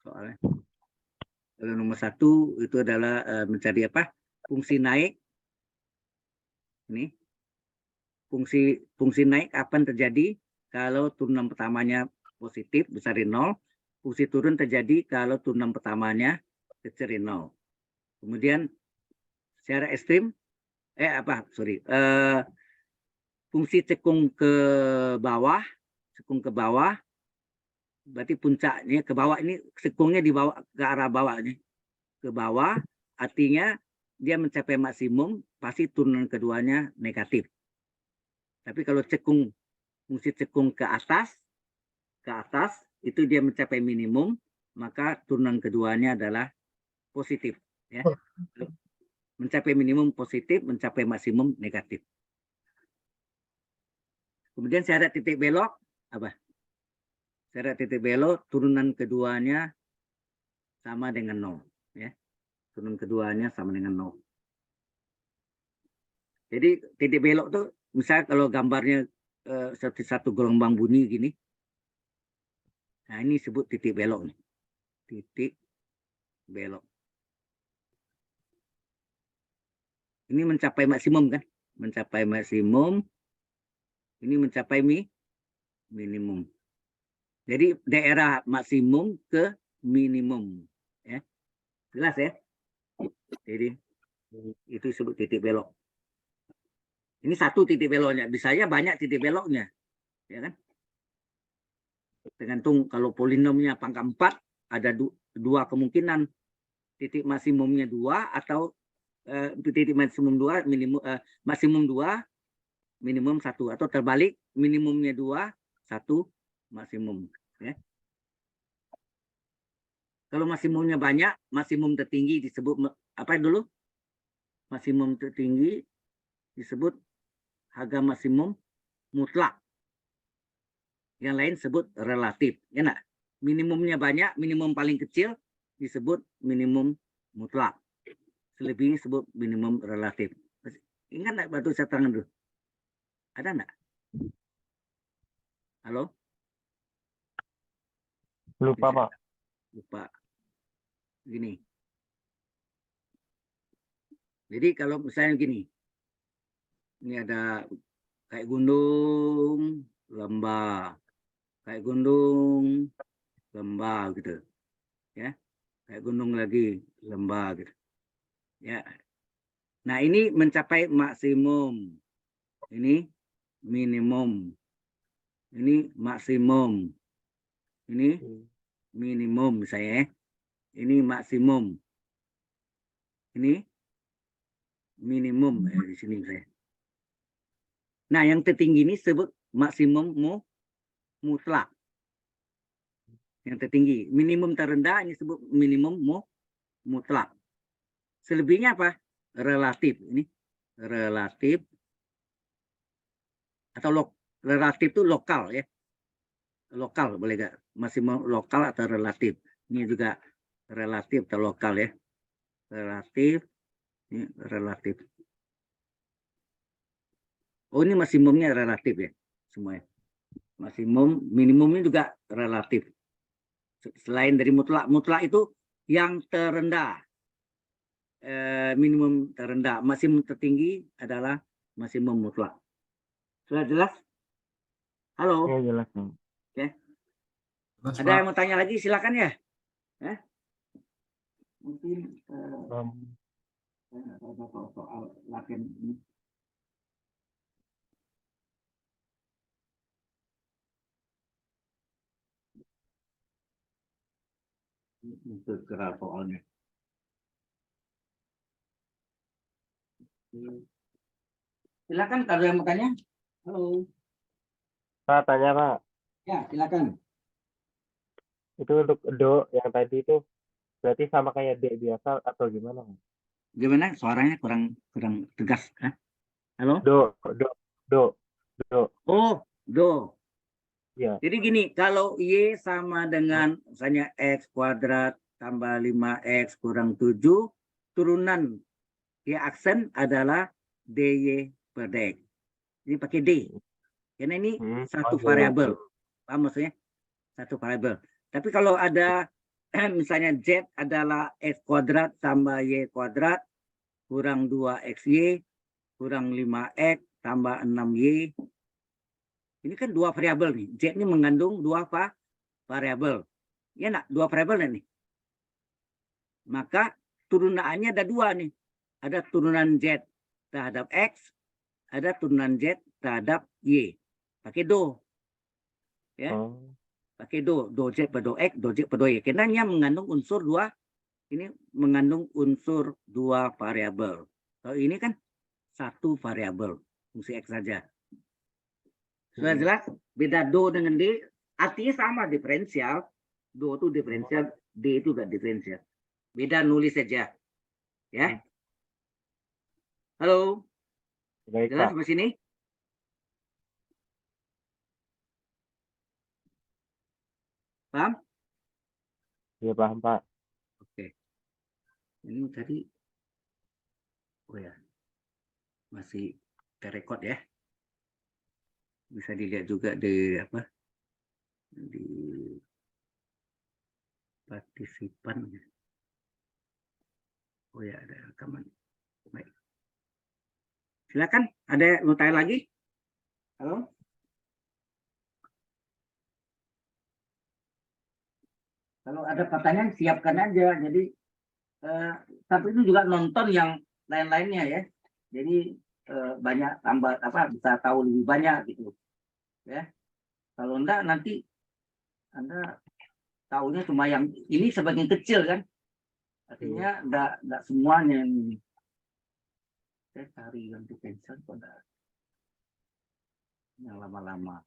Speaker 1: Soalnya kalau nomor 1 itu adalah mencari apa? Fungsi naik. Ini fungsi naik kapan terjadi? Kalau turunan pertamanya positif besar dari 0. Fungsi turun terjadi kalau turunan pertamanya kecil dari 0. Kemudian secara ekstrim, fungsi cekung ke bawah, berarti puncaknya ke bawah, ini cekungnya di bawah, ke arah bawah nih, ke bawah, artinya dia mencapai maksimum, pasti turunan keduanya negatif. Tapi kalau fungsi cekung ke atas, itu dia mencapai minimum, maka turunan keduanya adalah positif. Ya. Mencapai minimum positif, mencapai maksimum negatif. Kemudian syarat titik belok, apa? Syarat titik belok, turunan keduanya sama dengan 0. Ya. Turunan keduanya sama dengan 0. Jadi titik belok tuh, misalnya kalau gambarnya satu gelombang bunyi gini, nah ini disebut titik belok nih. Titik belok. Ini mencapai maksimum kan? Mencapai maksimum. Ini mencapai minimum. Jadi daerah maksimum ke minimum. Ya. Jelas ya? Jadi itu disebut titik belok. Ini satu titik beloknya. Bisanya banyak titik beloknya. Ya kan? Tergantung kalau polinomnya pangkat 4, ada dua kemungkinan. Titik maksimumnya 2 atau titik maksimum 2, maksimum 2, minimum 1. Atau terbalik, minimumnya 2, 1, maksimum. Ya. Kalau maksimumnya banyak, maksimum tertinggi disebut, apa dulu? Maksimum tertinggi disebut harga maksimum mutlak. Yang lain sebut relatif. Ya nak? Minimumnya banyak, minimum paling kecil disebut minimum mutlak. Selebihnya disebut minimum relatif. Ingat nggak batu saya terangkan dulu? Ada nggak? Halo?
Speaker 7: Lupa, Pak.
Speaker 1: Lupa. Gini. Jadi kalau misalnya gini. Ini ada kayak gunung, lembah. Kayak gunung, lembah gitu. Ya. Kayak gunung lagi, lembah gitu. Ya. Nah, ini mencapai maksimum. Ini minimum. Ini maksimum. Ini minimum misalnya. Ini maksimum. Ini minimum di sini misalnya. Nah, yang tertinggi ini disebut maksimum mutlak. Yang tertinggi. Minimum terendah ini disebut minimum mutlak. Selebihnya apa? Relatif. Ini relatif. Atau relatif itu lokal ya. Lokal boleh nggak? Maksimum lokal atau relatif. Ini juga relatif atau lokal ya. Relatif. Ini relatif. Oh, ini maksimumnya relatif ya. Semuanya. Maksimum, minimumnya juga relatif. Selain dari mutlak. Mutlak itu yang terendah. Minimum terendah. Maksimum tertinggi adalah maksimum mutlak. Sudah jelas? Halo?
Speaker 7: Ya, jelas, Pak.
Speaker 1: Oke.
Speaker 2: Jelas,
Speaker 1: Ada yang
Speaker 2: Pak.
Speaker 1: mau tanya lagi? Silakan ya. Mungkin saya nggak tahu soal latihan ini. Integral soalnya. Silakan kalau yang mau tanya. Halo.
Speaker 7: Pak, tanya Pak.
Speaker 1: Ya, silakan.
Speaker 7: Itu untuk do yang tadi itu berarti sama kayak D biasa atau gimana? Pak?
Speaker 1: Gimana? Suaranya kurang kurang tegas. Hah? Halo?
Speaker 7: Do, do.
Speaker 1: Oh, do.
Speaker 7: Ya.
Speaker 1: Jadi gini, kalau Y sama dengan misalnya X kuadrat tambah 5X kurang 7, turunan Y aksen adalah DY per DX. Ini pakai D. Karena ini satu
Speaker 7: iya.
Speaker 1: variabel. Paham maksudnya? Satu variabel. Tapi kalau ada misalnya Z adalah X kuadrat tambah Y kuadrat kurang 2XY kurang 5X tambah 6Y. Ini kan dua variabel nih. Z ini mengandung dua variabel. Ya nak, dua variabel nih. Maka turunannya ada dua nih. Ada turunan Z terhadap X, ada turunan Z terhadap Y. Pakai do. Ya. Pakai do Z per do X, do Z per do Y. Karena dia mengandung unsur dua, ini mengandung unsur dua variabel. Kalau ini kan satu variabel, fungsi X saja. Sudah jelas? Beda do dengan D, artinya sama, diferensial. Do itu diferensial, D itu enggak diferensial. Beda nulis saja. Ya. Halo?
Speaker 7: Baik,
Speaker 1: Jelas
Speaker 7: Pak.
Speaker 1: sampai sini? Paham?
Speaker 7: Iya, paham, Pak.
Speaker 1: Oke. Ini tadi, oh ya, masih terrekod ya. Bisa dilihat juga di apa? Di partisipan. Oh ya, ada rekaman. Baik. Silakan, ada yang mau tanya lagi? Halo? Kalau ada pertanyaan, siapkan aja. Jadi, tapi itu juga nonton yang lain-lainnya ya. Jadi, banyak tambah, apa, bisa tahu lebih banyak gitu. Ya. Kalau enggak, nanti Anda tahunya cuma yang ini sebagian kecil kan. Artinya enggak semuanya ini. Saya cari yang potential pada yang lama-lama.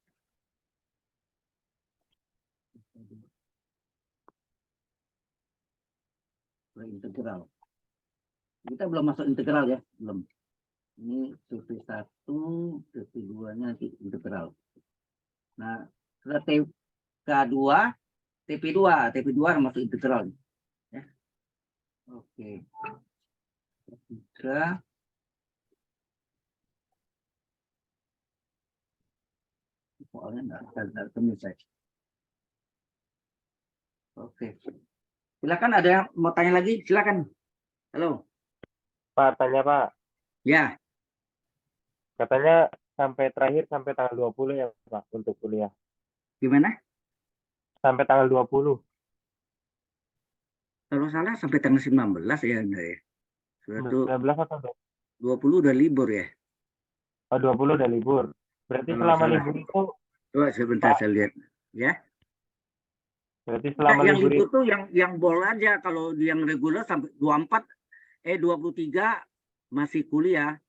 Speaker 1: Integral. Kita belum masuk integral ya, belum. Ini TP1, TP2-nya nanti integral. Nah, setelah TK2, TP2 masuk integral. Ya. Oke. Tiga. Soalnya enggak temu saya. Oke. Silakan, ada yang mau tanya lagi? Silakan. Halo.
Speaker 7: Pak, tanya, Pak.
Speaker 1: Ya,
Speaker 7: Katanya sampai terakhir sampai tanggal 20 ya, Pak, untuk kuliah.
Speaker 1: gimana?
Speaker 7: Sampai tanggal 20.
Speaker 1: Kalau salah sampai tanggal 19 ya, enggak ya? Suatu
Speaker 7: 19 atau
Speaker 1: 20 udah libur ya.
Speaker 7: 20 udah libur. Berarti
Speaker 1: Kalau
Speaker 7: selama
Speaker 1: salah.
Speaker 7: libur itu,
Speaker 1: Coba sebentar
Speaker 7: Pak,
Speaker 1: saya lihat. Ya.
Speaker 7: berarti
Speaker 1: Nah,
Speaker 7: selama
Speaker 1: yang
Speaker 7: libur
Speaker 1: libur
Speaker 7: itu,
Speaker 1: tuh yang bol aja. Kalau yang reguler sampai 23 masih kuliah.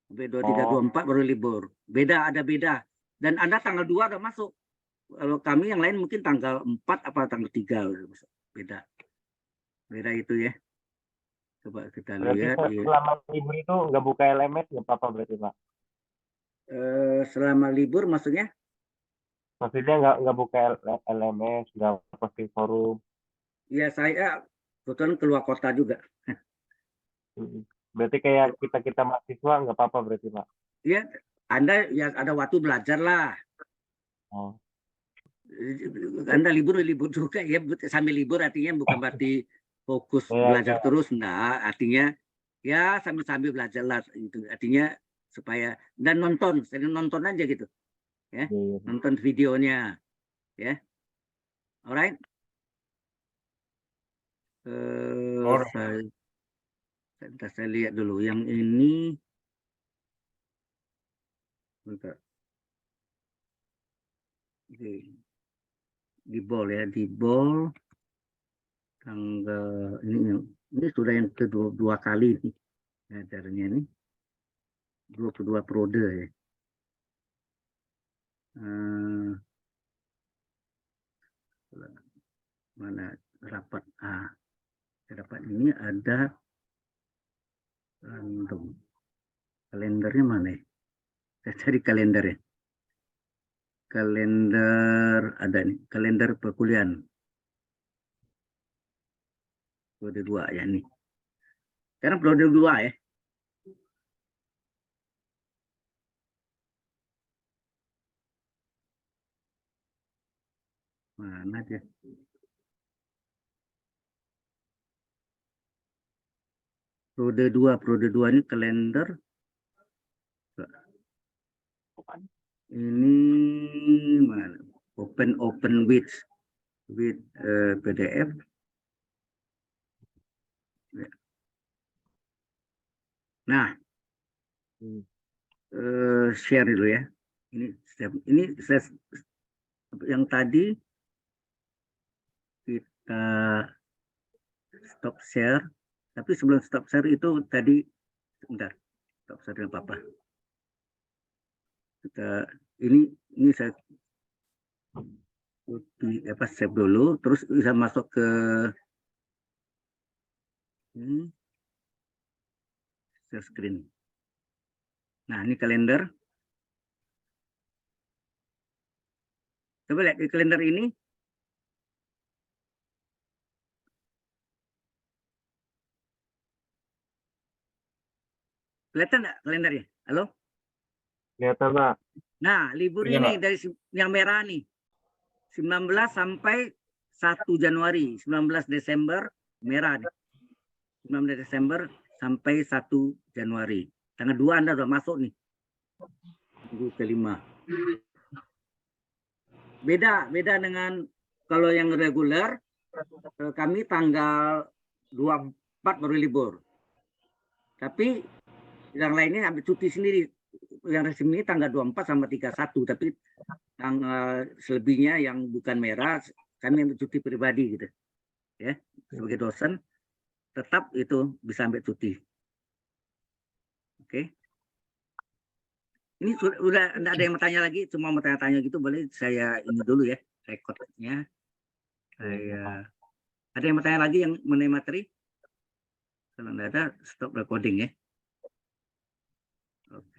Speaker 1: Sampai 23, 24 baru libur. Ada beda. Dan Anda tanggal 2 udah masuk. Kalau kami yang lain mungkin tanggal 4 apa tanggal 3 udah masuk. Beda itu ya. Coba kita
Speaker 7: berarti
Speaker 1: lihat. Ya.
Speaker 7: selama libur itu nggak buka LMS nggak apa-apa berarti, Pak?
Speaker 1: Selama libur maksudnya?
Speaker 7: Maksudnya nggak buka LMS, nggak posting forum.
Speaker 1: Ya saya kebetulan keluar kota juga.
Speaker 7: Berarti kayak kita mahasiswa nggak apa-apa berarti, Pak?
Speaker 1: Ya, Anda ya ada waktu belajar lah.
Speaker 7: Oh.
Speaker 1: Anda libur juga ya, sambil libur artinya bukan berarti fokus
Speaker 7: Iya,
Speaker 1: belajar
Speaker 7: iya.
Speaker 1: terus, enggak. Artinya ya sambil belajar lah itu. Artinya supaya dan sering nonton aja gitu. Ya.
Speaker 7: Iya.
Speaker 1: Nonton videonya ya. Alright. Saya lihat dulu yang ini. Bentar. Oke. Di bol ya, di bol. tanggal ini sudah yang kedua kali nih ngajarnya nih 22 periode ya. Mana rapat rapat ini ada random kalendernya mana ya? Saya cari kalendernya. Kalender ada nih, kalender perkuliahan. Periode 2 ya nih. Sekarang periode 2 ya. Mana dia? Periode 2 ini kalender. Ini mana? Open with PDF. Nah, share dulu ya. Ini yang tadi kita stop share. Tapi sebelum stop share itu tadi, sebentar, stop share apa-apa. Ini saya save dulu, terus bisa masuk ke share screen. Nah, ini kalender. Coba lihat di kalender ini. Kelihatan nggak kalendernya? Halo?
Speaker 7: Kelihatan, Pak.
Speaker 1: Nah, libur
Speaker 2: Iya,
Speaker 1: ini
Speaker 2: Pak.
Speaker 1: dari yang merah nih. 19 sampai 1 Januari. 19 Desember merah nih. 19 Desember sampai 1 Januari. Tanggal 2 Anda sudah masuk nih. Minggu kelima. Beda dengan kalau yang reguler, kami tanggal 24 baru libur. Tapi yang lainnya ambil cuti sendiri. Yang resmi tanggal 24 sampai 31, tapi tanggal selebihnya yang bukan merah kami ambil cuti pribadi gitu. Ya, sebagai dosen tetap itu bisa ambil cuti. Oke. Ini sudah ada yang mau tanya lagi, cuma mau tanya-tanya gitu, boleh saya ini dulu ya, rekodnya. Ada yang mau tanya lagi yang mengenai materi? Kalau nggak ada, stop recording ya. Oke.